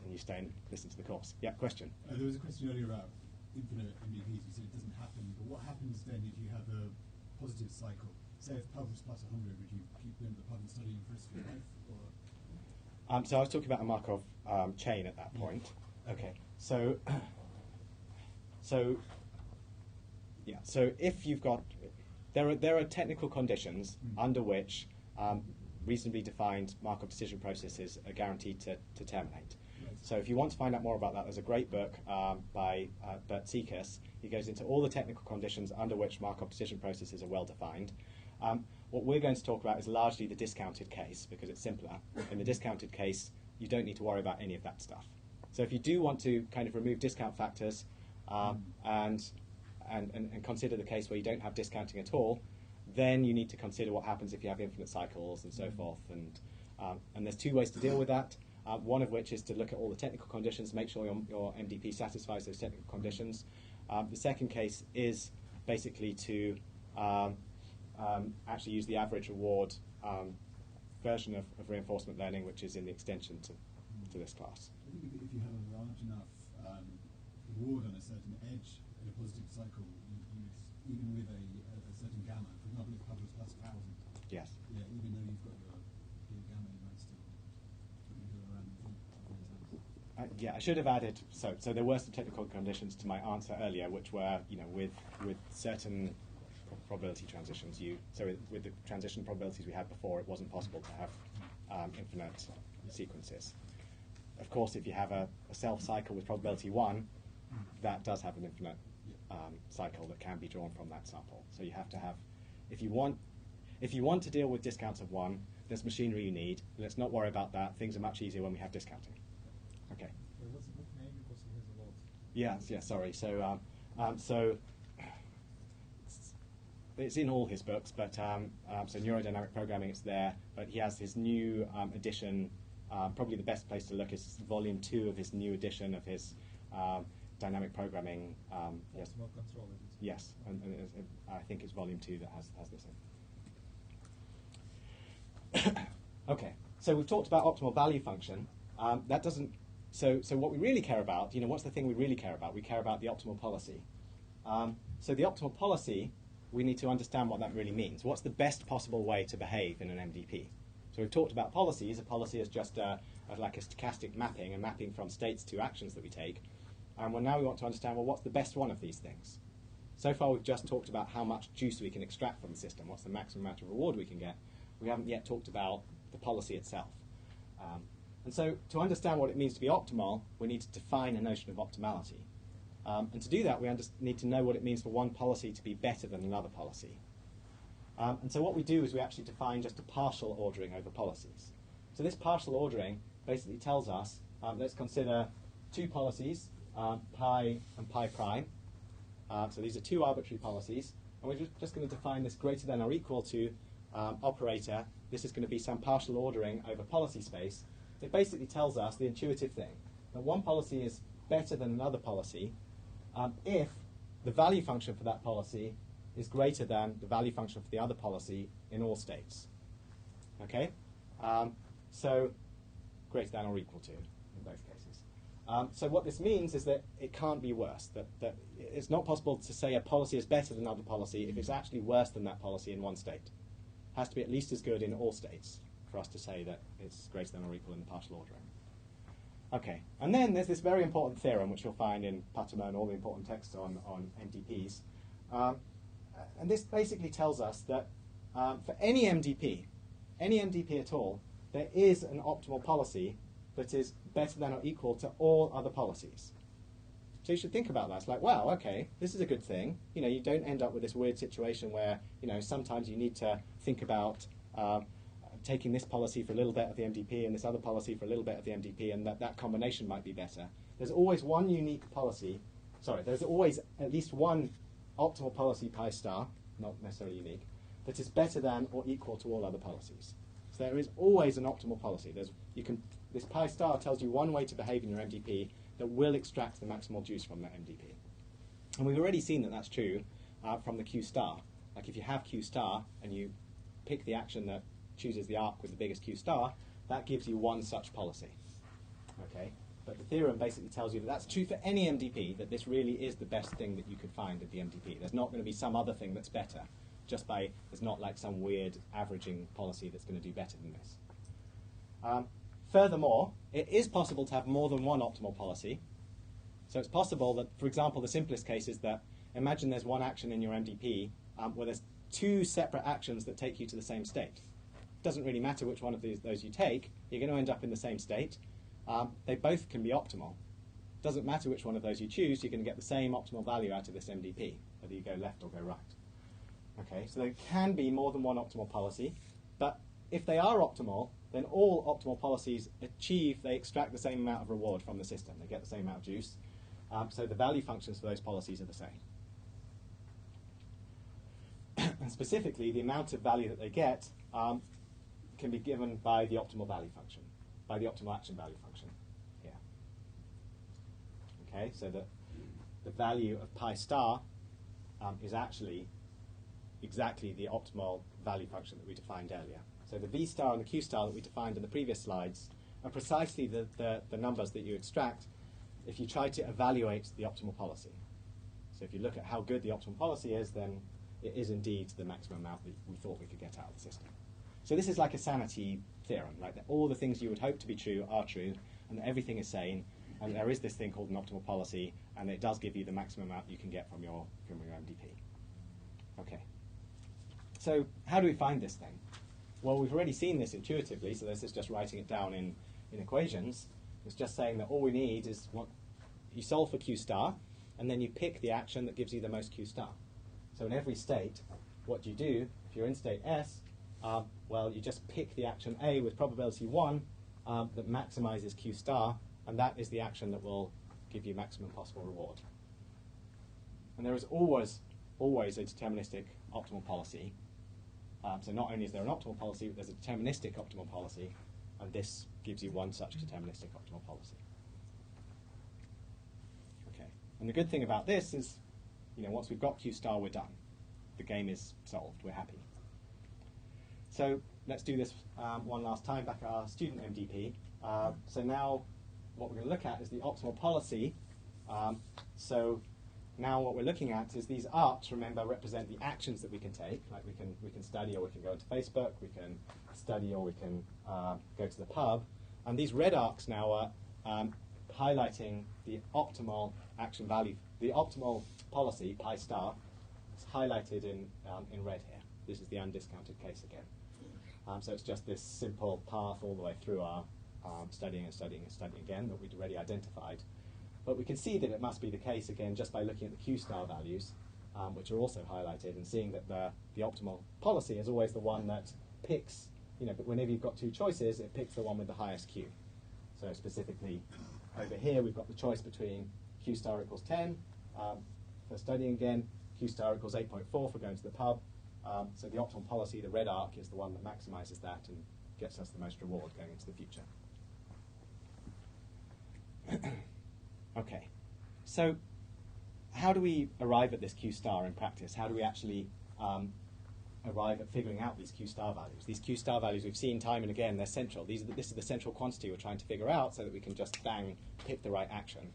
you stay and listen to the course. Yeah, question? There was a question earlier about infinite MDPs. You said it doesn't happen, but what happens then if you have a positive cycle? Say if pub was plus 100, would you keep going to the pub and studying for the rest of your life? Or? So I was talking about a Markov chain at that point. Okay, so if you've got, there are technical conditions under which reasonably defined Markov decision processes are guaranteed to terminate. So if you want to find out more about that, there's a great book by Bert Sekas. He goes into all the technical conditions under which Markov decision processes are well defined. What we're going to talk about is largely the discounted case, because it's simpler. In the discounted case, you don't need to worry about any of that stuff. So if you do want to kind of remove discount factors and consider the case where you don't have discounting at all, then you need to consider what happens if you have infinite cycles and so forth. And there's two ways to deal with that. One of which is to look at all the technical conditions, make sure your MDP satisfies those technical conditions. The second case is basically to actually use the average reward version of reinforcement learning, which is in the extension to this class. I think if you have a large enough reward on a certain edge in a positive cycle, you even with a certain gamma, for example, if pub was plus 1,000, Yes. yeah, even though you've got your gamma, you might still go around and Yeah, I should have added, so there were some technical conditions to my answer earlier, which were, with certain probability transitions, with the transition probabilities we had before, it wasn't possible to have infinite sequences. Of course, if you have a self cycle with probability 1, that does have an infinite cycle that can be drawn from that sample. So you have to have, if you want to deal with discounts of 1, there's machinery you need. Let's not worry about that. Things are much easier when we have discounting. Okay. What's the book name? Because he has a lot. Yeah, sorry. So it's in all his books, but so neurodynamic programming, it's there. But he has his new edition. Probably the best place to look is volume 2 of his new edition of his dynamic programming. Yes. Optimal control. Yes, and I think it's volume 2 that has this in. Okay, so we've talked about optimal value function. That doesn't. So what we really care about, what's the thing we really care about? We care about the optimal policy. So the optimal policy, we need to understand what that really means. What's the best possible way to behave in an MDP? So we've talked about policies. A policy is just like a stochastic mapping, a mapping from states to actions that we take. And now we want to understand, well, what's the best one of these things? So far we've just talked about how much juice we can extract from the system, what's the maximum amount of reward we can get. We haven't yet talked about the policy itself. And so to understand what it means to be optimal, we need to define a notion of optimality. And to do that, we need to know what it means for one policy to be better than another policy. And so what we do is we actually define just a partial ordering over policies. So this partial ordering basically tells us, let's consider two policies, pi and pi prime. So these are two arbitrary policies. And we're just going to define this greater than or equal to operator. This is going to be some partial ordering over policy space. It basically tells us the intuitive thing, that one policy is better than another policy if the value function for that policy is greater than the value function for the other policy in all states. Okay? So greater than or equal to in both cases. So what this means is that it can't be worse, that it's not possible to say a policy is better than another policy if it's actually worse than that policy in one state. It has to be at least as good in all states for us to say that it's greater than or equal in the partial ordering. Okay, and then there's this very important theorem which you'll find in Patomer and all the important texts on MDPs. And this basically tells us that for any MDP at all, there is an optimal policy that is better than or equal to all other policies. So you should think about that. It's like, wow, okay, this is a good thing. You don't end up with this weird situation where, sometimes you need to think about taking this policy for a little bit of the MDP and this other policy for a little bit of the MDP, and that combination might be better. There's always one unique policy. There's always at least one optimal policy pi star, not necessarily unique, that is better than or equal to all other policies. So there is always an optimal policy. This pi star tells you one way to behave in your MDP that will extract the maximal juice from that MDP. And we've already seen that that's true from the Q star. Like if you have Q star and you pick the action that chooses the arc with the biggest Q star, that gives you one such policy. Okay? But the theorem basically tells you that that's true for any MDP, that this really is the best thing that you could find at the MDP. There's not going to be some other thing that's better, there's not like some weird averaging policy that's going to do better than this. Furthermore, it is possible to have more than one optimal policy. So it's possible that, for example, the simplest case is that imagine there's one action in your MDP where there's two separate actions that take you to the same state. It doesn't really matter which one of those you take, you're going to end up in the same state. They both can be optimal. It doesn't matter which one of those you choose, you're going to get the same optimal value out of this MDP, whether you go left or go right. Okay, so there can be more than one optimal policy, but if they are optimal, then all optimal policies they extract the same amount of reward from the system. They get the same amount of juice. So the value functions for those policies are the same. And specifically, the amount of value that they get can be given by the optimal value function, by the optimal action value function here. Okay, so the value of pi star is actually exactly the optimal value function that we defined earlier. So the V star and the Q star that we defined in the previous slides are precisely the numbers that you extract if you try to evaluate the optimal policy. So if you look at how good the optimal policy is, then it is indeed the maximum amount that we thought we could get out of the system. So this is like a sanity theorem, like that all the things you would hope to be true are true, and that everything is sane, and there is this thing called an optimal policy, and it does give you the maximum amount you can get from your MDP. Okay. So how do we find this thing? Well, we've already seen this intuitively, so this is just writing it down in equations. It's just saying that all we need is what you solve for Q star, and then you pick the action that gives you the most Q star. So in every state, what do? If you're in state S, well, you just pick the action A with probability 1 that maximizes Q star, and that is the action that will give you maximum possible reward. And there is always a deterministic optimal policy. So not only is there an optimal policy, but there's a deterministic optimal policy, and this gives you one such deterministic optimal policy. Okay. And the good thing about this is, once we've got Q star, we're done. The game is solved. We're happy. So let's do this one last time back at our student MDP. So now what we're going to look at is the optimal policy. So now what we're looking at is these arcs, remember, represent the actions that we can take. Like we can study, or we can go into Facebook, we can study, or we can go to the pub. And these red arcs now are highlighting the optimal action value. The optimal policy, pi star, is highlighted in red here. This is the undiscounted case again. So it's just this simple path all the way through our studying and studying and studying again that we'd already identified. But we can see that it must be the case again just by looking at the Q star values, which are also highlighted, and seeing that the optimal policy is always the one that picks, but whenever you've got two choices, it picks the one with the highest Q. So specifically over here, we've got the choice between Q star equals 10 for studying again, Q star equals 8.4 for going to the pub. So the optimal policy, the red arc, is the one that maximizes that and gets us the most reward going into the future. Okay, so how do we arrive at this Q star in practice? How do we actually arrive at figuring out these Q star values? These Q star values we've seen time and again, they're central. This is the central quantity we're trying to figure out so that we can just bang pick the right action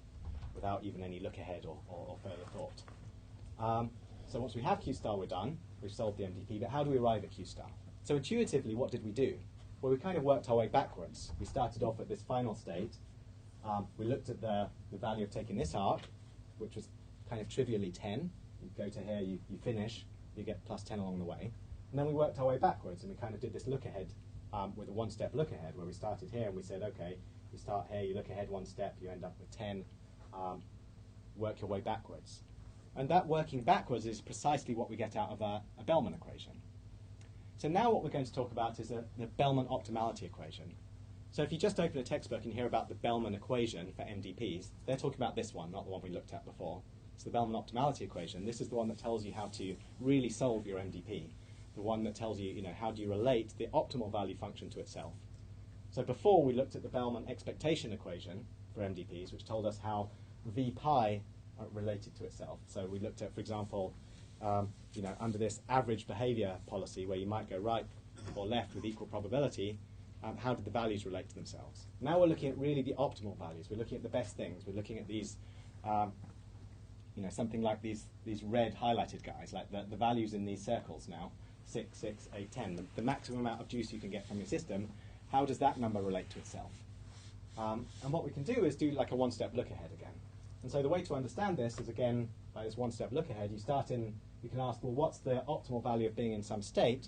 without even any look ahead or further thought. So once we have Q star, we're done. We've solved the MDP, but how do we arrive at Q star? So intuitively, what did we do? Well, we kind of worked our way backwards. We started off at this final state. We looked at the value of taking this arc, which was kind of trivially 10. You go to here, you finish, you get plus 10 along the way. And then we worked our way backwards, and we kind of did this look ahead with a one-step look ahead, where we started here and we said, okay, you start here, you look ahead one step, you end up with 10, work your way backwards. And that working backwards is precisely what we get out of a Bellman equation. So now what we're going to talk about is the Bellman optimality equation. So if you just open a textbook and hear about the Bellman equation for MDPs, they're talking about this one, not the one we looked at before. It's the Bellman optimality equation. This is the one that tells you how to really solve your MDP. The one that tells you, how do you relate the optimal value function to itself. So before we looked at the Bellman expectation equation for MDPs, which told us how V pi related to itself. So we looked at, for example, under this average behavior policy where you might go right or left with equal probability, how did the values relate to themselves? Now we're looking at really the optimal values. We're looking at the best things. We're looking at these, something like these red highlighted guys, like the values in these circles now, 6, 6, 8, 10. The maximum amount of juice you can get from your system, how does that number relate to itself? And what we can do is do like a one-step look ahead again. And so the way to understand this is, again, by this one-step look ahead, you can ask, well, what's the optimal value of being in some state?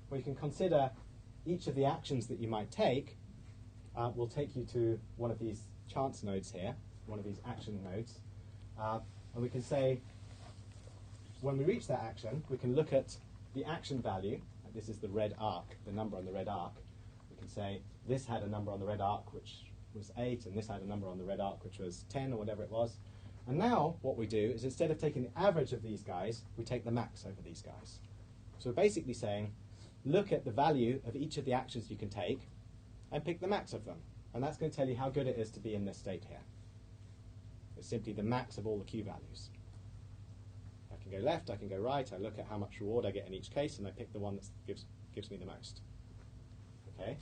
Well, you can consider each of the actions that you might take will take you to one of these chance nodes here, one of these action nodes. And we can say, when we reach that action, we can look at the action value. This is the red arc, the number on the red arc. We can say, this had a number on the red arc, which was 8, and this had a number on the red arc, which was 10, or whatever it was. And now, what we do is, instead of taking the average of these guys, we take the max over these guys. So we're basically saying, look at the value of each of the actions you can take, and pick the max of them. And that's going to tell you how good it is to be in this state here. It's simply the max of all the Q values. I can go left, I can go right, I look at how much reward I get in each case, and I pick the one that gives me the most. Okay?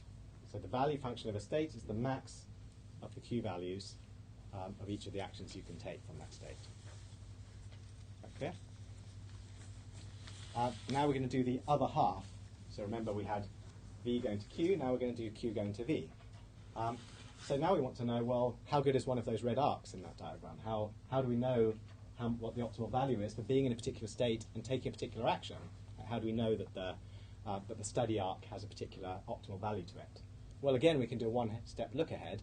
So the value function of a state is the max of the Q values of each of the actions you can take from that state. Okay? Now we're going to do the other half. So remember we had V going to Q, now we're going to do Q going to V. So now we want to know, well, how good is one of those red arcs in that diagram? How do we know what the optimal value is for being in a particular state and taking a particular action? How do we know that the study arc has a particular optimal value to it? Well, again, we can do a one-step look ahead,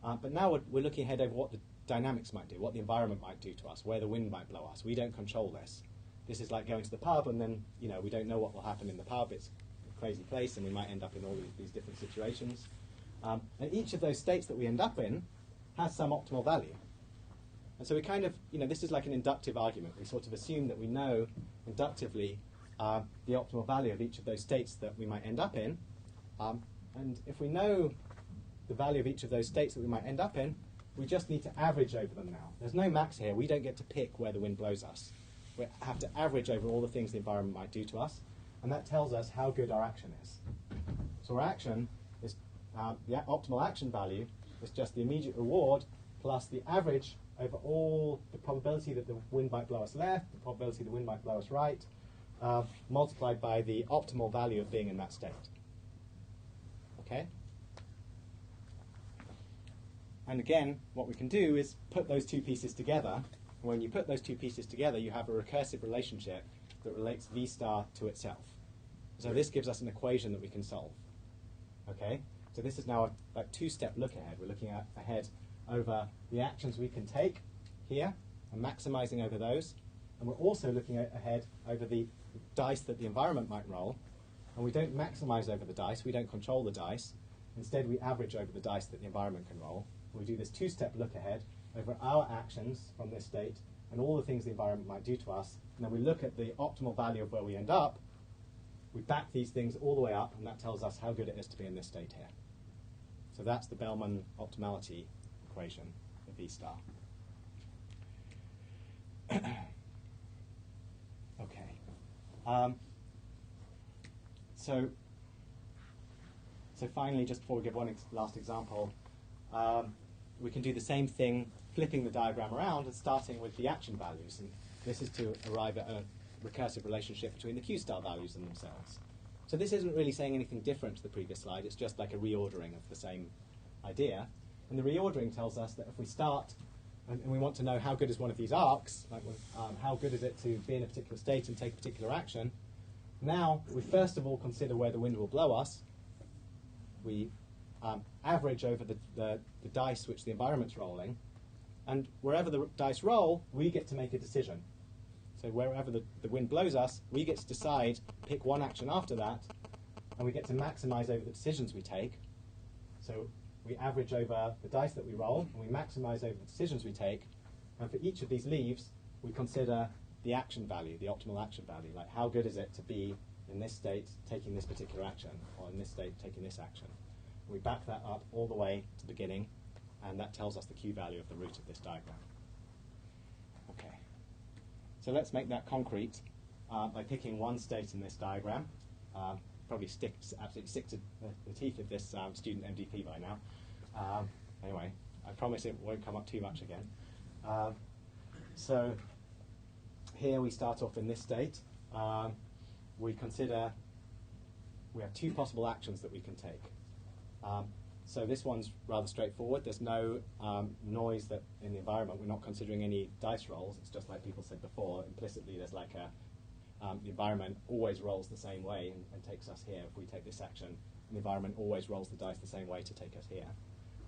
but now we're looking ahead over what the dynamics might do, what the environment might do to us, where the wind might blow us. We don't control this. This is like going to the pub and then, we don't know what will happen in the pub. It's a crazy place and we might end up in all these different situations. And each of those states that we end up in has some optimal value. And so we kind of, this is like an inductive argument. We sort of assume that we know inductively the optimal value of each of those states that we might end up in. And if we know the value of each of those states that we might end up in, we just need to average over them now. There's no max here. We don't get to pick where the wind blows us. We have to average over all the things the environment might do to us, and that tells us how good our action is. So our action is, the optimal action value is just the immediate reward plus the average over all the probability that the wind might blow us left, the probability the wind might blow us right, multiplied by the optimal value of being in that state. Okay? And again, what we can do is put those two pieces together. When you put those two pieces together, you have a recursive relationship that relates V star to itself. So this gives us an equation that we can solve. Okay? So this is now a two-step look ahead. We're looking ahead over the actions we can take here and maximizing over those. And we're also looking ahead over the dice that the environment might roll. And we don't maximize over the dice. We don't control the dice. Instead, we average over the dice that the environment can roll. We do this two-step look ahead over our actions from this state and all the things the environment might do to us. And then we look at the optimal value of where we end up. We back these things all the way up, and that tells us how good it is to be in this state here. So that's the Bellman optimality equation for V star. Okay. So finally, just before we give one last example, we can do the same thing, flipping the diagram around and starting with the action values. And this is to arrive at a recursive relationship between the Q star values and themselves. So this isn't really saying anything different to the previous slide. It's just like a reordering of the same idea. And the reordering tells us that if we start and we want to know how good is one of these arcs, like how good is it to be in a particular state and take a particular action, now we first of all consider where the wind will blow us. We average over the dice which the environment's rolling, and wherever the dice roll, we get to make a decision. So wherever the wind blows us, we get to decide, pick one action after that, and we get to maximize over the decisions we take. So we average over the dice that we roll, and we maximize over the decisions we take, and for each of these leaves, we consider the action value, the optimal action value, like how good is it to be in this state taking this particular action, or in this state taking this action. We back that up all the way to the beginning, and that tells us the Q value of the root of this diagram. Okay. So let's make that concrete by picking one state in this diagram. Probably absolutely stick to the teeth of this student MDP by now. Anyway, I promise it won't come up too much again. So here we start off in this state. We have two possible actions that we can take. So this one's rather straightforward. There's no noise that in the environment. We're not considering any dice rolls. It's just like people said before. Implicitly, there's like the environment always rolls the same way and takes us here. If we take this action, the environment always rolls the dice the same way to take us here.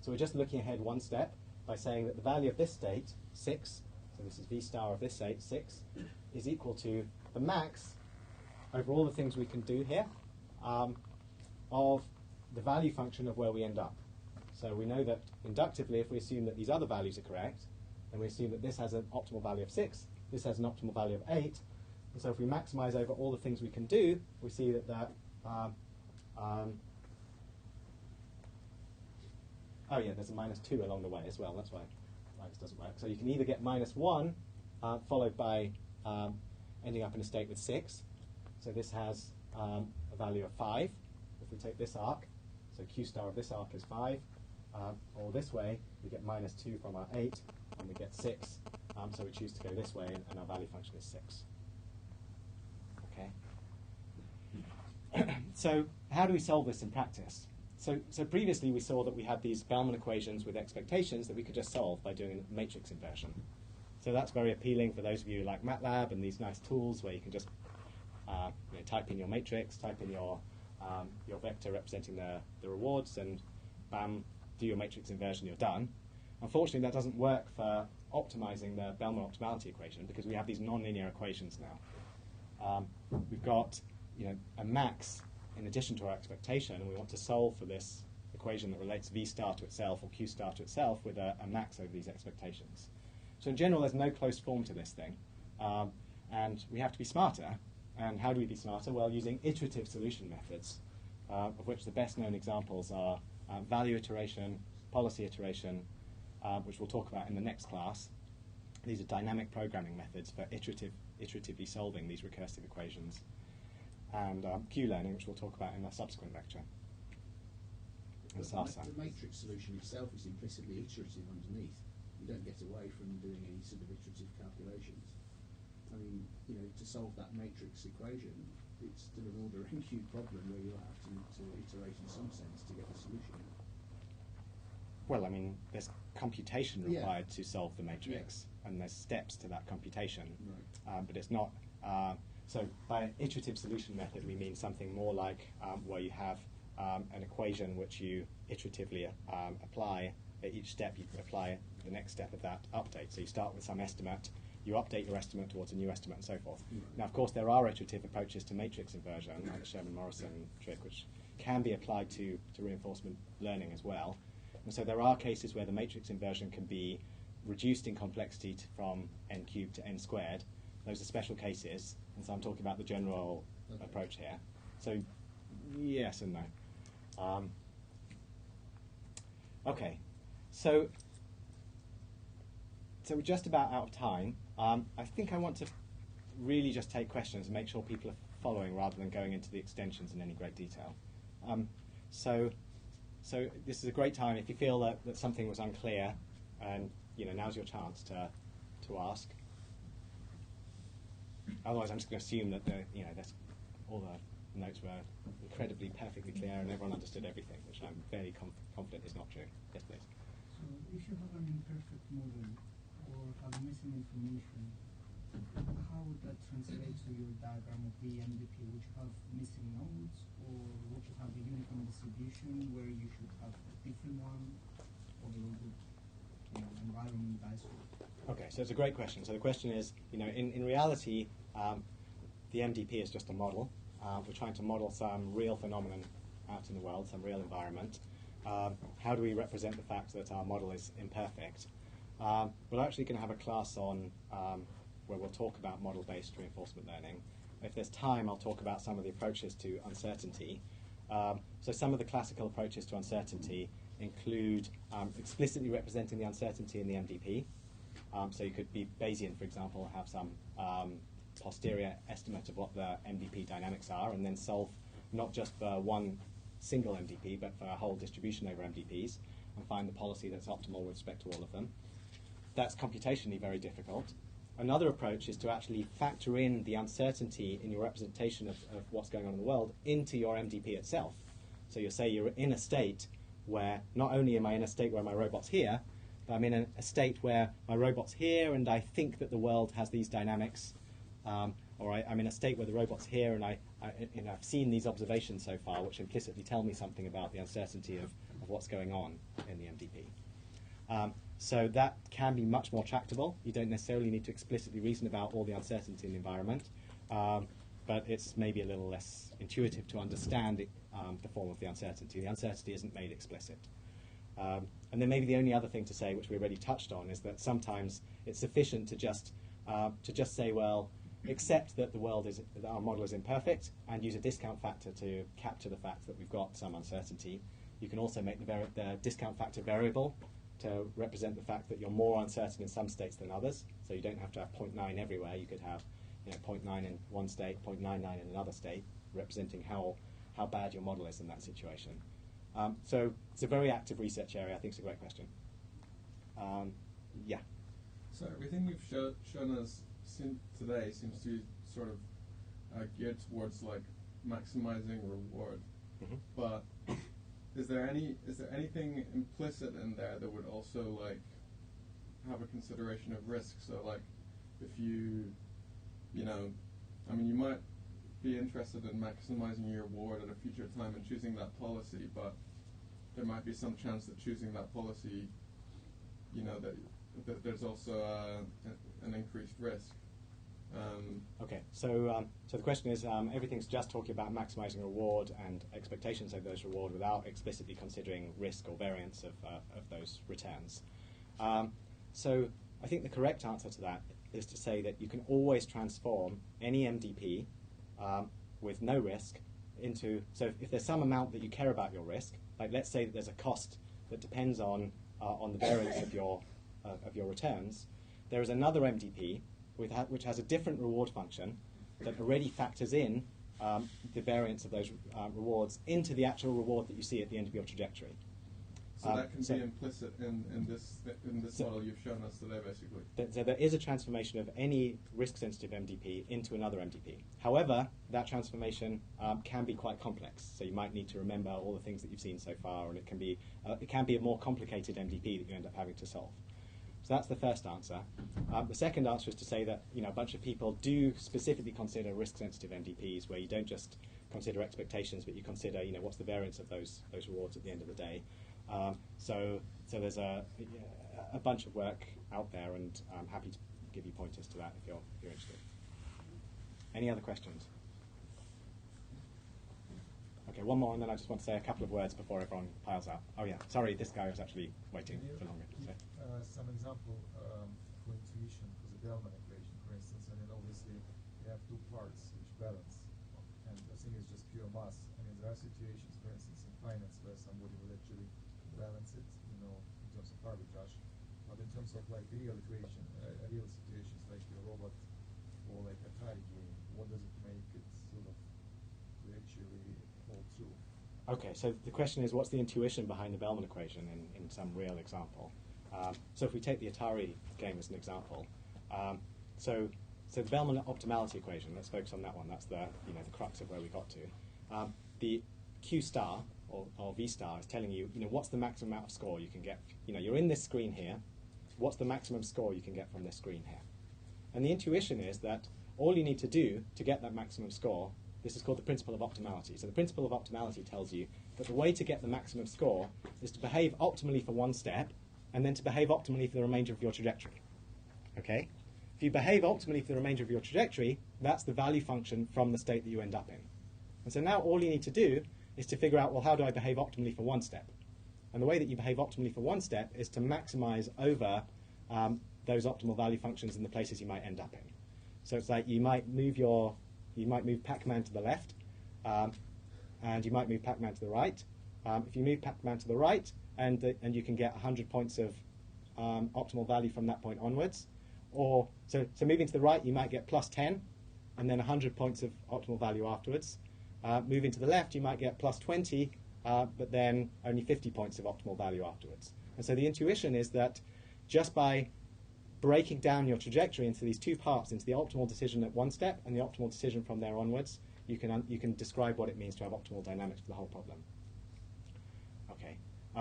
So we're just looking ahead one step by saying that the value of this state, 6, so this is V star of this state, 6, is equal to the max over all the things we can do here of the value function of where we end up. So we know that inductively, if we assume that these other values are correct, then we assume that this has an optimal value of 6, this has an optimal value of 8, and so if we maximize over all the things we can do, we see that oh yeah, there's a -2 along the way as well, that's why this doesn't work. So you can either get -1 followed by ending up in a state with 6, so this has a value of 5. If we take this arc, so Q star of this arc is 5, or this way, we get -2 from our 8, and we get 6 So we choose to go this way, and our value function is 6. Okay. So how do we solve this in practice? So previously we saw that we had these Bellman equations with expectations that we could just solve by doing a matrix inversion. So that's very appealing for those of you who like MATLAB and these nice tools where you can just type in your matrix, type in your vector representing the rewards, and bam, do your matrix inversion, you're done. Unfortunately, that doesn't work for optimizing the Bellman optimality equation because we have these nonlinear equations now. We've got a max in addition to our expectation, and we want to solve for this equation that relates V star to itself or Q star to itself with a max over these expectations. So in general, there's no closed form to this thing, and we have to be smarter. And how do we be smarter? Well, using iterative solution methods, of which the best known examples are value iteration, policy iteration, which we'll talk about in the next class. These are dynamic programming methods for iteratively solving these recursive equations. And Q-learning, which we'll talk about in a subsequent lecture. And The matrix solution itself is implicitly iterative underneath. You don't get away from doing any sort of iterative calculations. I mean, to solve that matrix equation, it's still an order n-cube problem where you have to iterate in some sense to get the solution. Well, I mean, there's computation required to solve the matrix, and there's steps to that computation. Right. But it's not... so by iterative solution method, we mean something more like where you have an equation which you iteratively apply. At each step, you apply the next step of that update. So you start with some estimate, you update your estimate towards a new estimate, and so forth. Right. Now, of course, there are iterative approaches to matrix inversion, like the Sherman-Morrison trick, which can be applied to reinforcement learning as well. And so there are cases where the matrix inversion can be reduced in complexity from n cubed to n squared. Those are special cases, and so I'm talking about the general approach here. So yes and no. Okay, so we're just about out of time. I think I want to really just take questions and make sure people are following rather than going into the extensions in any great detail. So this is a great time if you feel that something was unclear, and now's your chance to ask. Otherwise, I'm just going to assume that that's all the notes were incredibly perfectly clear and everyone understood everything, which I'm very confident is not true. Yes, please. So if you have an imperfect model or have missing information, how would that translate to your diagram of the MDP? Would you have missing nodes, or would you have a uniform distribution where you should have a different one, or the environment dice with? Okay, so it's a great question. So the question is, in reality, the MDP is just a model. We're trying to model some real phenomenon out in the world, some real environment. How do we represent the fact that our model is imperfect? We're actually going to have a class on where we'll talk about model-based reinforcement learning. If there's time, I'll talk about some of the approaches to uncertainty. So some of the classical approaches to uncertainty include explicitly representing the uncertainty in the MDP. So you could be Bayesian, for example, have some posterior estimate of what the MDP dynamics are, and then solve not just for one single MDP, but for a whole distribution over MDPs, and find the policy that's optimal with respect to all of them. That's computationally very difficult. Another approach is to actually factor in the uncertainty in your representation of what's going on in the world into your MDP itself. So you'll say you're in a state where not only am I in a state where my robot's here, but I'm in a state where my robot's here and I think that the world has these dynamics, or I'm in a state where the robot's here and I've seen these observations so far which implicitly tell me something about the uncertainty of what's going on in the MDP. So that can be much more tractable. You don't necessarily need to explicitly reason about all the uncertainty in the environment, but it's maybe a little less intuitive to understand the form of the uncertainty. The uncertainty isn't made explicit. And then maybe the only other thing to say, which we already touched on, is that sometimes it's sufficient to just say, well, accept that that our model is imperfect, and use a discount factor to capture the fact that we've got some uncertainty. You can also make the discount factor variable to represent the fact that you're more uncertain in some states than others. So you don't have to have 0.9 everywhere. You could have 0.9 in one state, 0.99 in another state, representing how bad your model is in that situation. So it's a very active research area. I think it's a great question. Yeah. So everything you've shown us today seems to be sort of geared towards like maximizing reward. Mm-hmm. But is there anything implicit in there that would also like have a consideration of risk? So like if you might be interested in maximizing your reward at a future time and choosing that policy, but there might be some chance that choosing that policy, that there's also an increased risk. Okay, so the question is, everything's just talking about maximizing reward and expectations of those reward without explicitly considering risk or variance of those returns. So I think the correct answer to that is to say that you can always transform any MDP with no risk into, so if there's some amount that you care about your risk, like let's say that there's a cost that depends on the variance of your returns, there is another MDP which has a different reward function that already factors in the variance of those rewards into the actual reward that you see at the end of your trajectory. So that can be implicit in this model you've shown us today, basically. So there is a transformation of any risk-sensitive MDP into another MDP. However, that transformation can be quite complex. So you might need to remember all the things that you've seen so far, and it can be a more complicated MDP that you end up having to solve. So that's the first answer. The second answer is to say that a bunch of people do specifically consider risk-sensitive MDPs, where you don't just consider expectations, but you consider what's the variance of those rewards at the end of the day. So there's a bunch of work out there, and I'm happy to give you pointers to that if you're interested. Any other questions? Okay, one more, and then I just want to say a couple of words before everyone piles out. Oh yeah, sorry, this guy was actually waiting for longer. Some example for intuition for the Bellman equation, for instance. I mean, obviously you have two parts which balance, and I think it's just pure mass. I mean, there are situations, for instance, in finance where somebody would actually balance it, in terms of arbitrage. But in terms of like real equation, real situations like your robot or like Atari game, what does it make it sort of to actually hold true? Okay, so the question is, what's the intuition behind the Bellman equation in some real example? So if we take the Atari game as an example, so the Bellman optimality equation, let's focus on that one. That's the crux of where we got to. The Q star or V star is telling you, what's the maximum amount of score you can get. You're in this screen here. What's the maximum score you can get from this screen here? And the intuition is that all you need to do to get that maximum score, this is called the principle of optimality. So the principle of optimality tells you that the way to get the maximum score is to behave optimally for one step, and then to behave optimally for the remainder of your trajectory. Okay? If you behave optimally for the remainder of your trajectory, that's the value function from the state that you end up in. And so now all you need to do is to figure out, well, how do I behave optimally for one step? And the way that you behave optimally for one step is to maximize over those optimal value functions in the places you might end up in. So it's like you might move Pac-Man to the left, and you might move Pac-Man to the right. If you move Pac-Man to the right, and you can get 100 points of optimal value from that point onwards. Or so moving to the right, you might get plus 10, and then 100 points of optimal value afterwards. Moving to the left, you might get plus 20, but then only 50 points of optimal value afterwards. And so the intuition is that just by breaking down your trajectory into these two parts, into the optimal decision at one step and the optimal decision from there onwards, you can describe what it means to have optimal dynamics for the whole problem. Okay.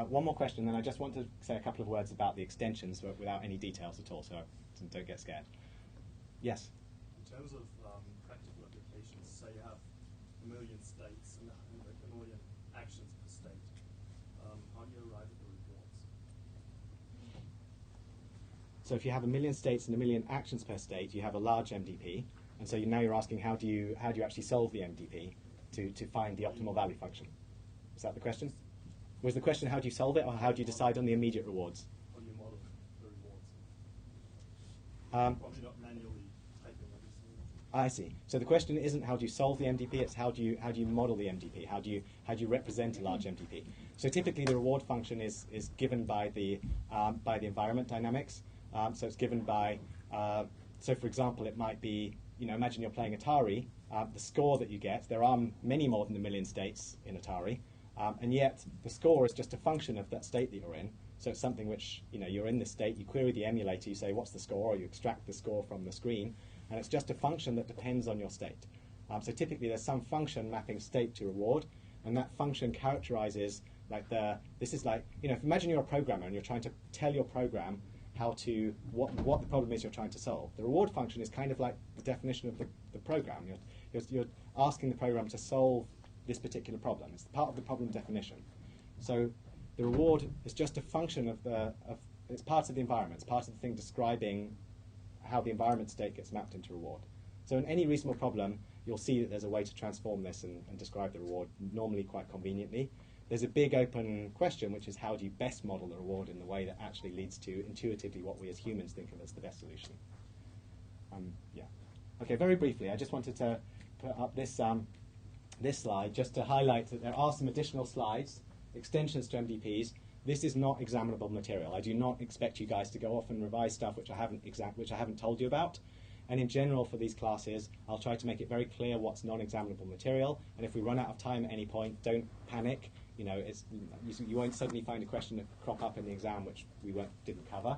One more question, then I just want to say a couple of words about the extensions, but without any details at all, so don't get scared. Yes? In terms of practical applications, say you have 1 million states and 1 million actions per state, how do you arrive at the rewards? So if you have 1 million states and 1 million actions per state, you have a large MDP, and so now you're asking how do you actually solve the MDP to find the optimal value function? Is that the question? Was the question how do you solve it, or how do you decide on the immediate rewards? How do you model the rewards? Probably not manually typing everything. I see. So the question isn't how do you solve the MDP; it's how do you model the MDP? How do you represent a large MDP? So typically the reward function is given by the environment dynamics. So it's given by so for example it might be imagine you're playing Atari. The score that you get, there are many more than 1 million states in Atari. And yet, the score is just a function of that state that you're in. So it's something which, you're in this state, you query the emulator, you say what's the score, or you extract the score from the screen, and it's just a function that depends on your state. So typically there's some function mapping state to reward, and that function characterizes imagine you're a programmer and you're trying to tell your program what the problem is you're trying to solve. The reward function is kind of like the definition of the program. You're asking the program to solve this particular problem. It's part of the problem definition. So the reward is just a function it's part of the environment. It's part of the thing describing how the environment state gets mapped into reward. So in any reasonable problem, you'll see that there's a way to transform this and describe the reward, normally quite conveniently. There's a big open question, which is how do you best model the reward in the way that actually leads to intuitively what we as humans think of as the best solution. Okay, very briefly, I just wanted to put up this slide just to highlight that there are some additional slides, extensions to MDPs. This is not examinable material. I do not expect you guys to go off and revise stuff which I haven't told you about. And in general for these classes, I'll try to make it very clear what's non-examinable material. And if we run out of time at any point, don't panic. You won't suddenly find a question that crop up in the exam which we didn't cover.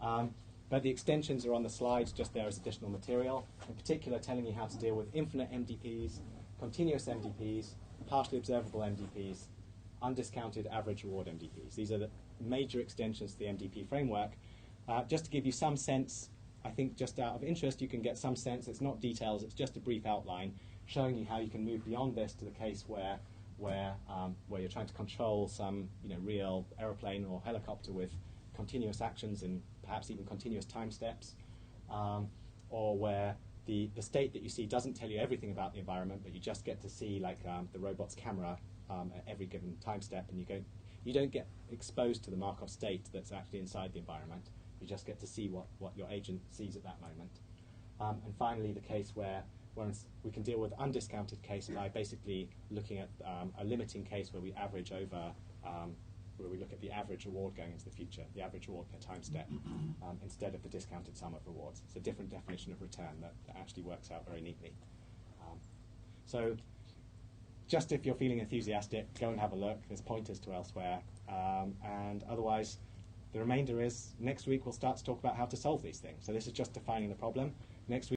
But the extensions are on the slides just there as additional material, in particular telling you how to deal with infinite MDPs, continuous MDPs, partially observable MDPs, undiscounted average reward MDPs. These are the major extensions to the MDP framework. Just to give you some sense, I think just out of interest you can get some sense. It's not details, it's just a brief outline showing you how you can move beyond this to the case where you're trying to control some real aeroplane or helicopter with continuous actions and perhaps even continuous time steps, or where the state that you see doesn't tell you everything about the environment, but you just get to see the robot's camera at every given time step, and you don't get exposed to the Markov state that's actually inside the environment. You just get to see what your agent sees at that moment. And finally, the case where we can deal with undiscounted case by basically looking at a limiting case where we average over, where we look at the average reward going into the future, the average reward per time step, instead of the discounted sum of rewards. It's a different definition of return that actually works out very neatly. So just if you're feeling enthusiastic, go and have a look. There's pointers to elsewhere. And otherwise, the remainder is next week we'll start to talk about how to solve these things. So this is just defining the problem. Next week